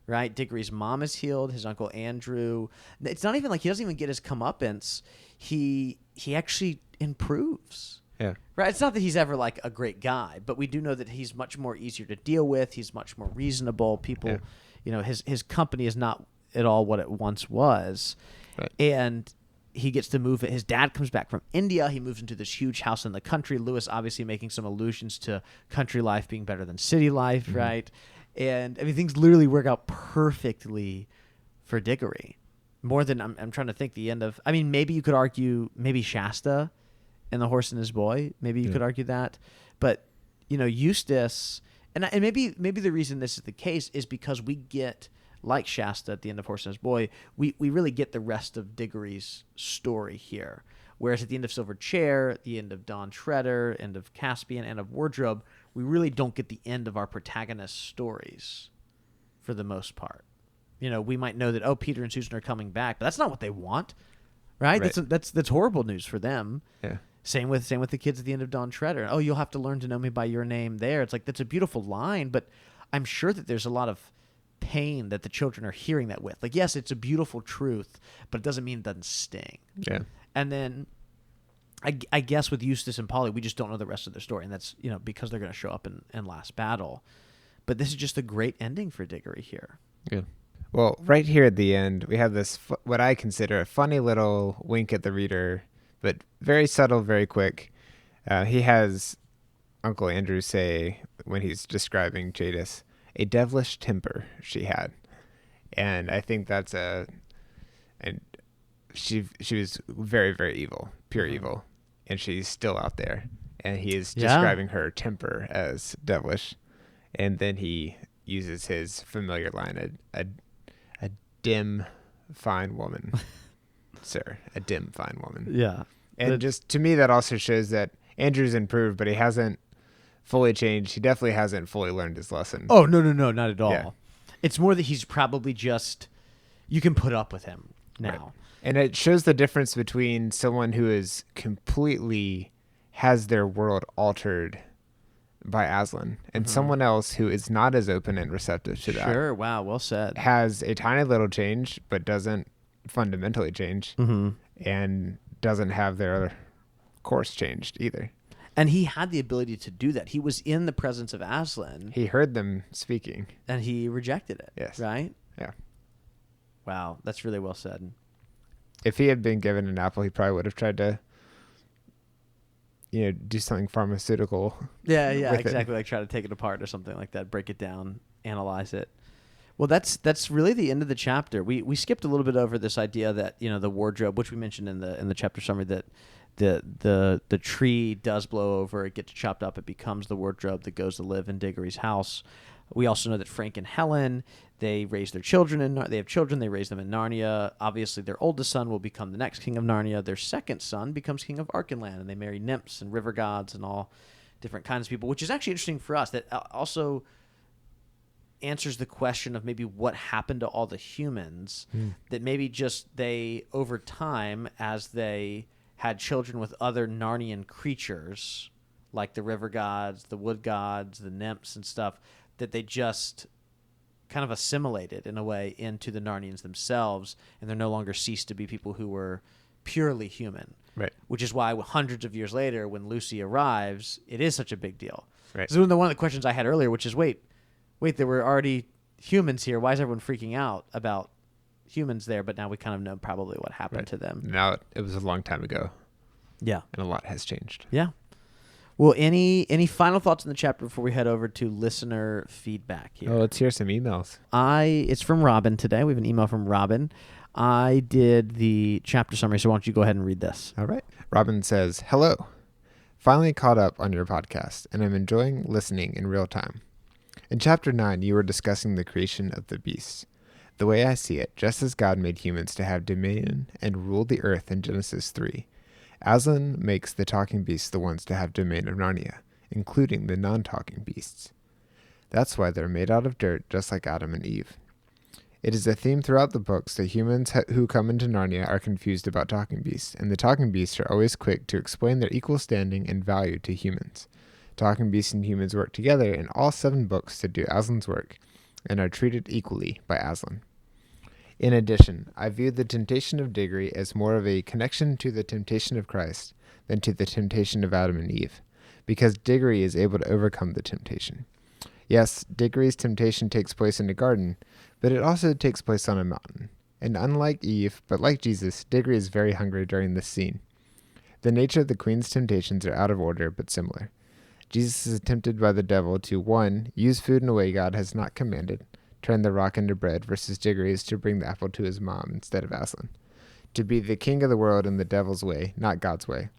S1: Right? Diggory's mom is healed, his uncle Andrew. It's not even like he doesn't even get his comeuppance. He actually improves.
S2: Yeah.
S1: Right. It's not that he's ever like a great guy, but we do know that he's much more easier to deal with. He's much more reasonable. People, his company is not at all what it once was.
S2: Right.
S1: And he gets to move it. His dad comes back from India. He moves into this huge house in the country. Lewis obviously making some allusions to country life being better than city life. Right. And I mean, things literally work out perfectly for Diggory. More than I'm trying to think the end of, I mean, maybe you could argue maybe Shasta and the Horse and His Boy. Maybe you could argue that. But, Eustace, and maybe the reason this is the case is because we get, like Shasta at the end of Horse and His Boy, we really get the rest of Diggory's story here. Whereas at the end of Silver Chair, at the end of Don Shredder, end of Caspian, end of Wardrobe, we really don't get the end of our protagonist's stories for the most part. We might know that, Peter and Susan are coming back, but that's not what they want, right? That's horrible news for them.
S2: Yeah.
S1: Same with the kids at the end of Don Shredder. Oh, you'll have to learn to know me by your name there. It's like, that's a beautiful line, but I'm sure that there's a lot of pain that the children are hearing that with. Like, yes, it's a beautiful truth, but it doesn't mean it doesn't sting.
S2: Yeah.
S1: And then I guess with Eustace and Polly, we just don't know the rest of their story, and that's, because they're going to show up in Last Battle. But this is just a great ending for Diggory here.
S2: Yeah. Well, right here at the end, we have this, what I consider a funny little wink at the reader, but very subtle, very quick. He has Uncle Andrew say, when he's describing Jadis, a devilish temper she had. And I think that's and she was very, very evil, pure evil. And she's still out there. And he is describing her temper as devilish. And then he uses his familiar line, a dim, fine woman. Sir, a dim, fine woman.
S1: Yeah.
S2: And just to me, that also shows that Andrew's improved, but he hasn't fully changed. He definitely hasn't fully learned his lesson.
S1: Oh, no, not at all.
S2: Yeah.
S1: It's more that he's probably just, you can put up with him now.
S2: Right. And it shows the difference between someone who is completely has their world altered by Aslan and someone else who is not as open and receptive to that.
S1: Sure. Wow. Well said.
S2: Has a tiny little change, but doesn't fundamentally change and doesn't have their course changed either.
S1: And he had the ability to do that. He was in the presence of Aslan.
S2: He heard them speaking.
S1: And he rejected it.
S2: Yes.
S1: Right?
S2: Yeah.
S1: Wow. That's really well said.
S2: If he had been given an apple, he probably would have tried to, do something pharmaceutical.
S1: Yeah, exactly. Like try to take it apart or something like that, break it down, analyze it. Well, that's really the end of the chapter. We skipped a little bit over this idea that, the wardrobe, which we mentioned in the chapter summary, that the tree does blow over, it gets chopped up, it becomes the wardrobe that goes to live in Diggory's house. We also know that Frank and Helen, they raise their children they have children, they raise them in Narnia. Obviously, their oldest son will become the next king of Narnia. Their second son becomes king of Archenland, and they marry nymphs and river gods and all different kinds of people, which is actually interesting for us. That also answers the question of maybe what happened to all the humans, that maybe just they, over time, as they had children with other Narnian creatures, like the river gods, the wood gods, the nymphs and stuff, that they just kind of assimilated in a way into the Narnians themselves, and they're no longer ceased to be people who were purely human.
S2: Right.
S1: Which is why hundreds of years later, when Lucy arrives, it is such a big deal.
S2: Right.
S1: So one of the questions I had earlier, which is, wait, there were already humans here. Why is everyone freaking out about humans there? But now we kind of know probably what happened to them.
S2: Now, it was a long time ago.
S1: Yeah.
S2: And a lot has changed.
S1: Yeah. Well, any final thoughts on the chapter before we head over to listener feedback here?
S2: Oh, let's hear some emails.
S1: It's from Robin today. We have an email from Robin. I did the chapter summary, so why don't you go ahead and read this?
S2: All right. Robin says, "Hello. Finally caught up on your podcast, and I'm enjoying listening in real time. In chapter 9, you were discussing the creation of the beasts. The way I see it, just as God made humans to have dominion and rule the earth in Genesis 3, Aslan makes the talking beasts the ones to have domain of Narnia, including the non-talking beasts. That's why they're made out of dirt, just like Adam and Eve. It is a theme throughout the books that humans who come into Narnia are confused about talking beasts, and the talking beasts are always quick to explain their equal standing and value to humans. Talking beasts and humans work together in all 7 books to do Aslan's work, and are treated equally by Aslan. In addition, I view the temptation of Diggory as more of a connection to the temptation of Christ than to the temptation of Adam and Eve, because Diggory is able to overcome the temptation. Yes, Diggory's temptation takes place in a garden, but it also takes place on a mountain. And unlike Eve, but like Jesus, Diggory is very hungry during this scene. The nature of the queen's temptations are out of order, but similar. Jesus is tempted by the devil to 1. Use food in a way God has not commanded, turn the rock into bread, versus Diggory is to bring the apple to his mom instead of Aslan. To be the king of the world in the devil's way, not God's way.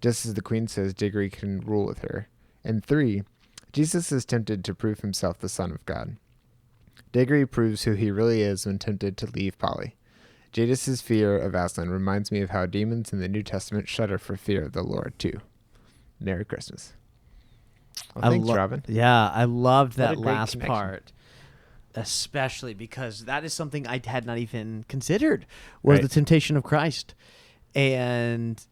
S2: Just as the queen says Diggory can rule with her. And 3. Jesus is tempted to prove himself the Son of God. Diggory proves who he really is when tempted to leave Polly. Jadis's fear of Aslan reminds me of how demons in the New Testament shudder for fear of the Lord, too. Merry Christmas. Well, thanks, Robin.
S1: Yeah, I loved that last
S2: connection.
S1: part, especially because that is something I had not even considered, was the temptation of Christ. And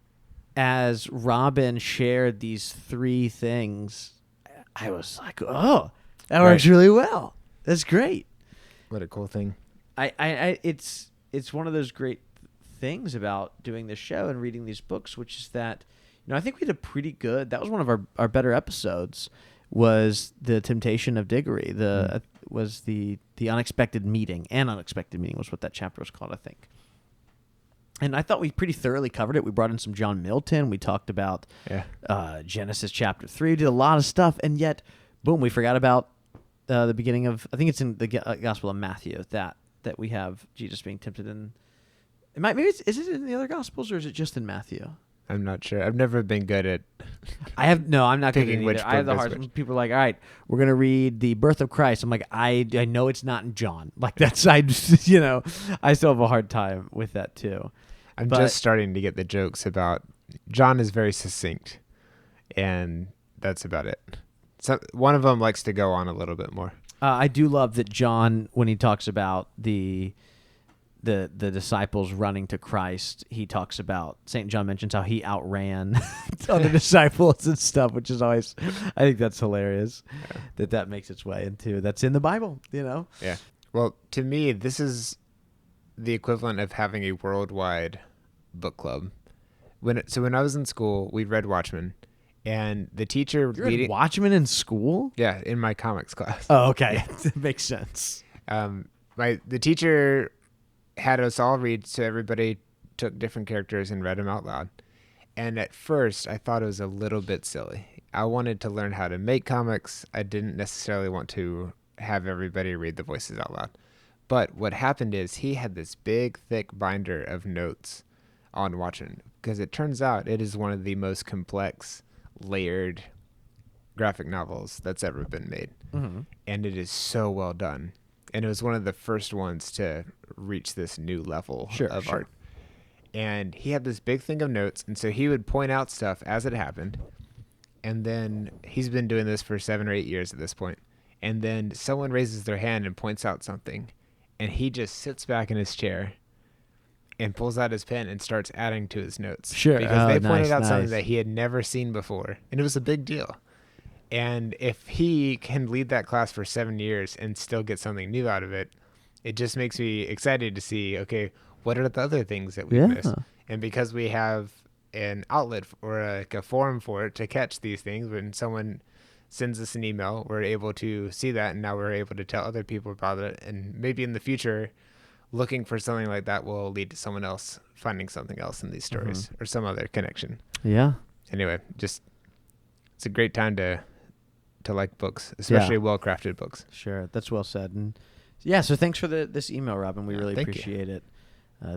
S1: as Robin shared these 3 things, I was like, oh, that works really well. That's great.
S2: What a cool thing.
S1: It's one of those great things about doing this show and reading these books, which is that, I think we did a pretty good, that was one of our better episodes, was the temptation of Diggory. Was the unexpected meeting. An unexpected meeting was what that chapter was called, I think. And I thought we pretty thoroughly covered it. We brought in some John Milton. We talked about Genesis chapter 3. We did a lot of stuff, and yet, boom, we forgot about the beginning of, I think it's in the Gospel of Matthew, that we have Jesus being tempted in. Is it in the other Gospels, or is it just in Matthew?
S2: I'm not sure. I've never been good at.
S1: I'm not good at
S2: which
S1: either. I have the hard. People are like, all right, we're gonna read the birth of Christ. I'm like, I know it's not in John. Like that's I still have a hard time with that too.
S2: I'm just starting to get the jokes about John is very succinct, and that's about it. So one of them likes to go on a little bit more.
S1: I do love that John, when he talks about the disciples running to Christ, he talks about, St. John mentions how he outran other disciples and stuff, which is always, I think that's hilarious that makes its way into, that's in the Bible,
S2: Yeah. Well, to me, this is the equivalent of having a worldwide book club. When I was in school, we read Watchmen, and the teacher
S1: read Watchmen in school?
S2: Yeah, in my comics class.
S1: Oh, okay. That makes sense.
S2: The teacher had us all read, so everybody took different characters and read them out loud. And at first, I thought it was a little bit silly. I wanted to learn how to make comics. I didn't necessarily want to have everybody read the voices out loud. But what happened is he had this big, thick binder of notes on Watchmen, because it turns out it is one of the most complex, layered graphic novels that's ever been made. Mm-hmm. And it is so well done. And it was one of the first ones to reach this new level of art. And he had this big thing of notes, and so he would point out stuff as it happened. And then he's been doing this for 7 or 8 years at this point. And then someone raises their hand and points out something, and he just sits back in his chair and pulls out his pen and starts adding to his notes.
S1: Sure.
S2: Because they pointed out something that he had never seen before, and it was a big deal. And if he can lead that class for 7 years and still get something new out of it, it just makes me excited to see, okay, what are the other things that we missed? And because we have an outlet or a forum for it to catch these things, when someone sends us an email, we're able to see that, and now we're able to tell other people about it. And maybe in the future, looking for something like that will lead to someone else finding something else in these stories or some other connection.
S1: Yeah.
S2: Anyway, just it's a great time to like books, especially well-crafted books.
S1: Sure, that's well said. And yeah, so thanks for this email, Robin. We really
S2: thank
S1: appreciate it.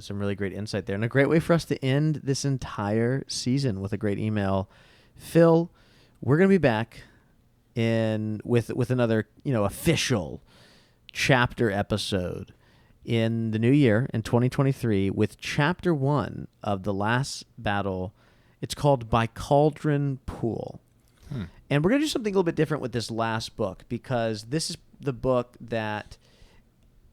S1: Some really great insight there, and a great way for us to end this entire season with a great email. Phil, we're going to be back with another official chapter episode in the new year in 2023 with chapter 1 of The Last Battle. It's called By Cauldron Pool. And we're going to do something a little bit different with this last book, because this is the book that,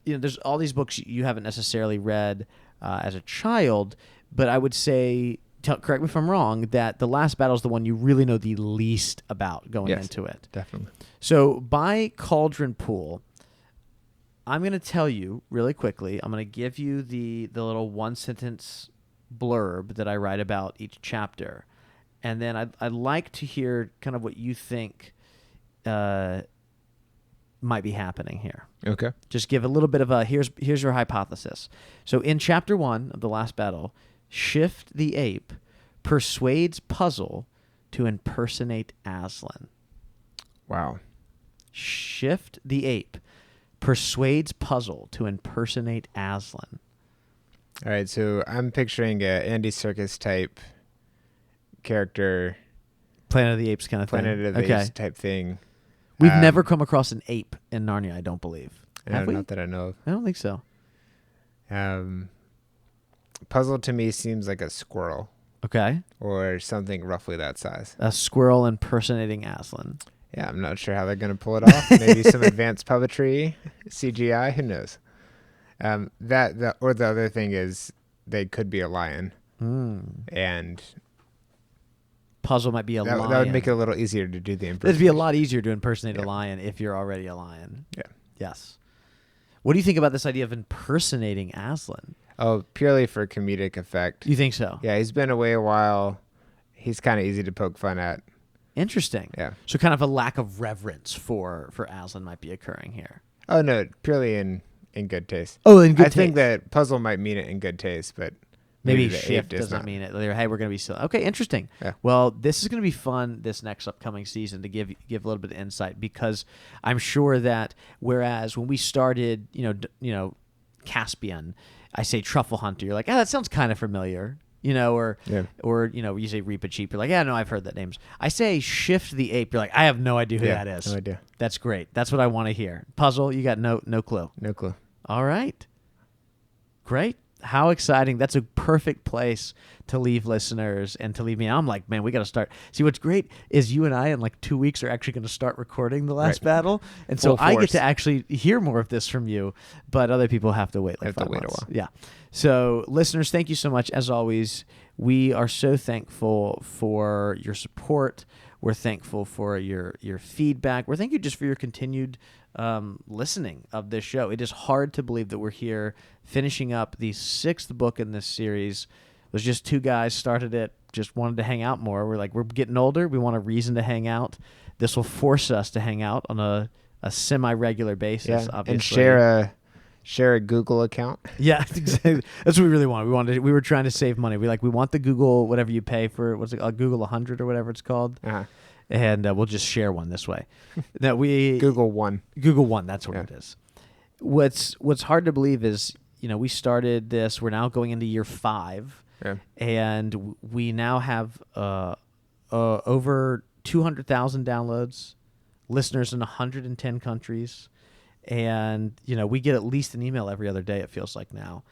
S1: there's all these books you haven't necessarily read as a child, but I would say, correct me if I'm wrong, that The Last Battle is the one you really know the least about going into it.
S2: Definitely.
S1: So By Cauldron Pool, I'm going to tell you really quickly, I'm going to give you the little one-sentence blurb that I write about each chapter. And then I'd like to hear kind of what you think might be happening here.
S2: Okay.
S1: Just give a little bit of a, here's your hypothesis. So in chapter 1 of The Last Battle, Shift the Ape persuades Puzzle to impersonate Aslan.
S2: Wow.
S1: Shift the Ape persuades Puzzle to impersonate Aslan.
S2: All right, so I'm picturing a Andy Serkis type character,
S1: Planet of the Apes kind of thing.
S2: Planet of the Apes type thing.
S1: We've never come across an ape in Narnia, I don't believe. Have we?
S2: Not that I know of.
S1: I don't think so.
S2: Puzzle to me seems like a squirrel.
S1: Okay.
S2: Or something roughly that size.
S1: A squirrel impersonating Aslan.
S2: Yeah, I'm not sure how they're going to pull it off. Maybe some advanced puppetry, CGI, who knows? Or the other thing is they could be a lion. And
S1: Puzzle might be a lion.
S2: That would make it a little easier to do the impersonation.
S1: It'd be a lot easier to impersonate a lion if you're already a lion.
S2: Yeah.
S1: Yes. What do you think about this idea of impersonating Aslan?
S2: Oh, purely for comedic effect.
S1: You think so?
S2: Yeah, he's been away a while. He's kind of easy to poke fun at.
S1: Interesting.
S2: Yeah.
S1: So kind of a lack of reverence for Aslan might be occurring here.
S2: Oh, no, purely in good taste.
S1: Oh, in good taste.
S2: I think that Puzzle might mean it in good taste, but
S1: maybe
S2: the
S1: Shift
S2: ape
S1: doesn't mean it. Hey, we're going to be silly. Okay, interesting.
S2: Yeah.
S1: Well, this is going to be fun this next upcoming season to give a little bit of insight, because I'm sure that whereas when we started, Caspian, I say Truffle Hunter, you're like, that sounds kind of familiar. Or you say Reap a Cheap, you're like, no, I've heard that names. I say Shift the Ape, you're like, I have no idea who that is.
S2: No idea.
S1: That's great. That's what I want to hear. Puzzle, you got no clue.
S2: No clue.
S1: All right. Great. How exciting. That's a perfect place to leave listeners and to leave me. I'm like, man, we got to start. See, what's great is you and I in like 2 weeks are actually going to start recording The Last Battle. And so I get to actually hear more of this from you, but other people have to wait like 5 months.
S2: A while.
S1: Yeah. So listeners, thank you so much. As always, we are so thankful for your support. We're thankful for your feedback. We're thankful just for your continued listening of this show. It is hard to believe that we're here finishing up the 6th book in this series. It was just 2 guys started it, just wanted to hang out more. We're getting older. We want a reason to hang out. This will force us to hang out on a semi-regular basis, obviously.
S2: And share a Google account.
S1: Yeah, exactly. That's what we really wanted. We were trying to save money. We want the Google, whatever you pay for, what's it called, Google 100 or whatever it's called.
S2: Uh-huh.
S1: And we'll just share one this way.
S2: Google One.
S1: Google One, that's what it is. What's hard to believe is, we started this. We're now going into year 5, and we now have over 200,000 downloads, listeners in 110 countries, and we get at least an email every other day. It feels like now.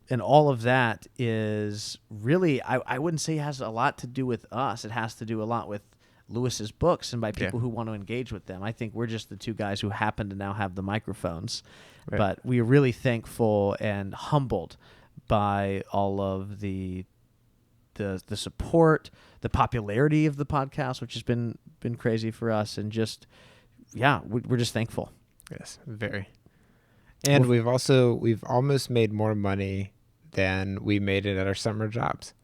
S1: And all of that is really, I wouldn't say it has a lot to do with us. It has to do a lot with Lewis's books and by people who want to engage with them. I think we're just the 2 guys who happen to now have the microphones. Right. But we are really thankful and humbled by all of the support, the popularity of the podcast, which has been crazy for us, and just we're just thankful.
S2: Yes, very. And we've almost made more money than we made it at our summer jobs.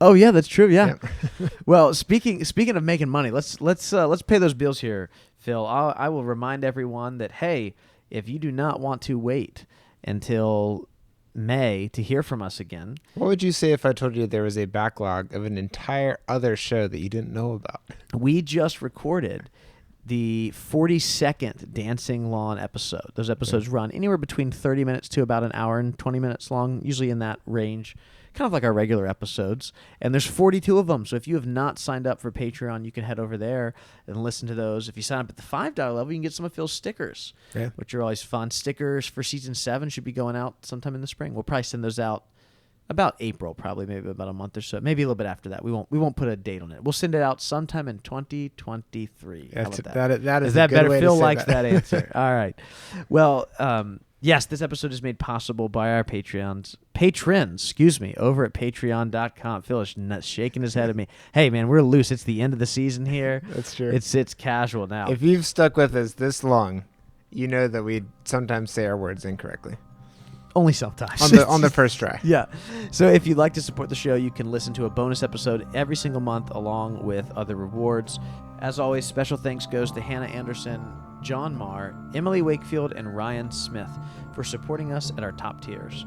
S1: Oh yeah, that's true. Yeah. Well, speaking of making money, let's pay those bills here, Phil. I will remind everyone that, hey, if you do not want to wait until May to hear from us again.
S2: What would you say if I told you there was a backlog of an entire other show that you didn't know about?
S1: We just recorded the 42nd Dancing Lawn episode. Those episodes run anywhere between 30 minutes to about an hour and 20 minutes long, usually in that range, kind of like our regular episodes. And there's 42 of them. So if you have not signed up for Patreon, you can head over there and listen to those. If you sign up at the $5 level, you can get some of Phil's stickers, which are always fun. Stickers for season 7 should be going out sometime in the spring. We'll probably send those out about April, probably maybe about a month or so, maybe a little bit after that. We won't put a date on it. We'll send it out sometime in 2023. How about that?
S2: Is
S1: that
S2: a good
S1: better?
S2: way
S1: Phil
S2: to say
S1: likes that answer. All right. Well, yes, this episode is made possible by our patrons, over at patreon.com. Phil is shaking his head at me. Hey, man, we're loose. It's the end of the season here.
S2: That's true.
S1: It's casual now.
S2: If you've stuck with us this long, you know that we sometimes say our words incorrectly.
S1: Only sometimes.
S2: On the first try.
S1: Yeah. So if you'd like to support the show, you can listen to a bonus episode every single month along with other rewards. As always, special thanks goes to Hannah Anderson, John Marr, Emily Wakefield, and Ryan Smith for supporting us at our top tiers.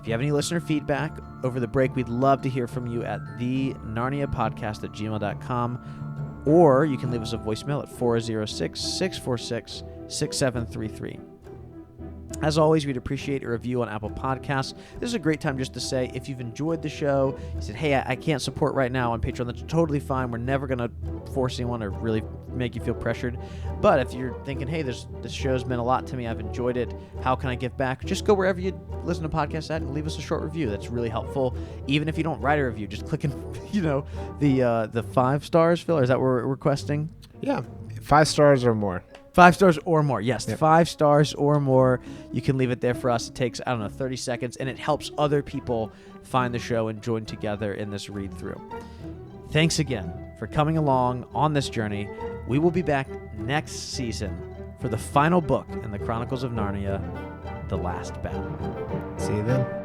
S1: If you have any listener feedback over the break, we'd love to hear from you at thenarniapodcast@gmail.com, or you can leave us a voicemail at 406-646-6733. As always, we'd appreciate a review on Apple Podcasts. This is a great time just to say, if you've enjoyed the show, you said, hey, I can't support right now on Patreon, that's totally fine. We're never going to force anyone or really make you feel pressured. But if you're thinking, hey, this show's meant a lot to me, I've enjoyed it, how can I give back? Just go wherever you listen to podcasts at and leave us a short review. That's really helpful. Even if you don't write a review, just click in, the 5 stars, Phil, or is that what we're requesting?
S2: Yeah, 5 stars or more.
S1: 5 stars or more. Yes,
S2: Yep.
S1: 5 stars or more. You can leave it there for us. It takes, 30 seconds, and it helps other people find the show and join together in this read through. Thanks again for coming along on this journey. We will be back next season for the final book in the Chronicles of Narnia, The Last Battle.
S2: See you then.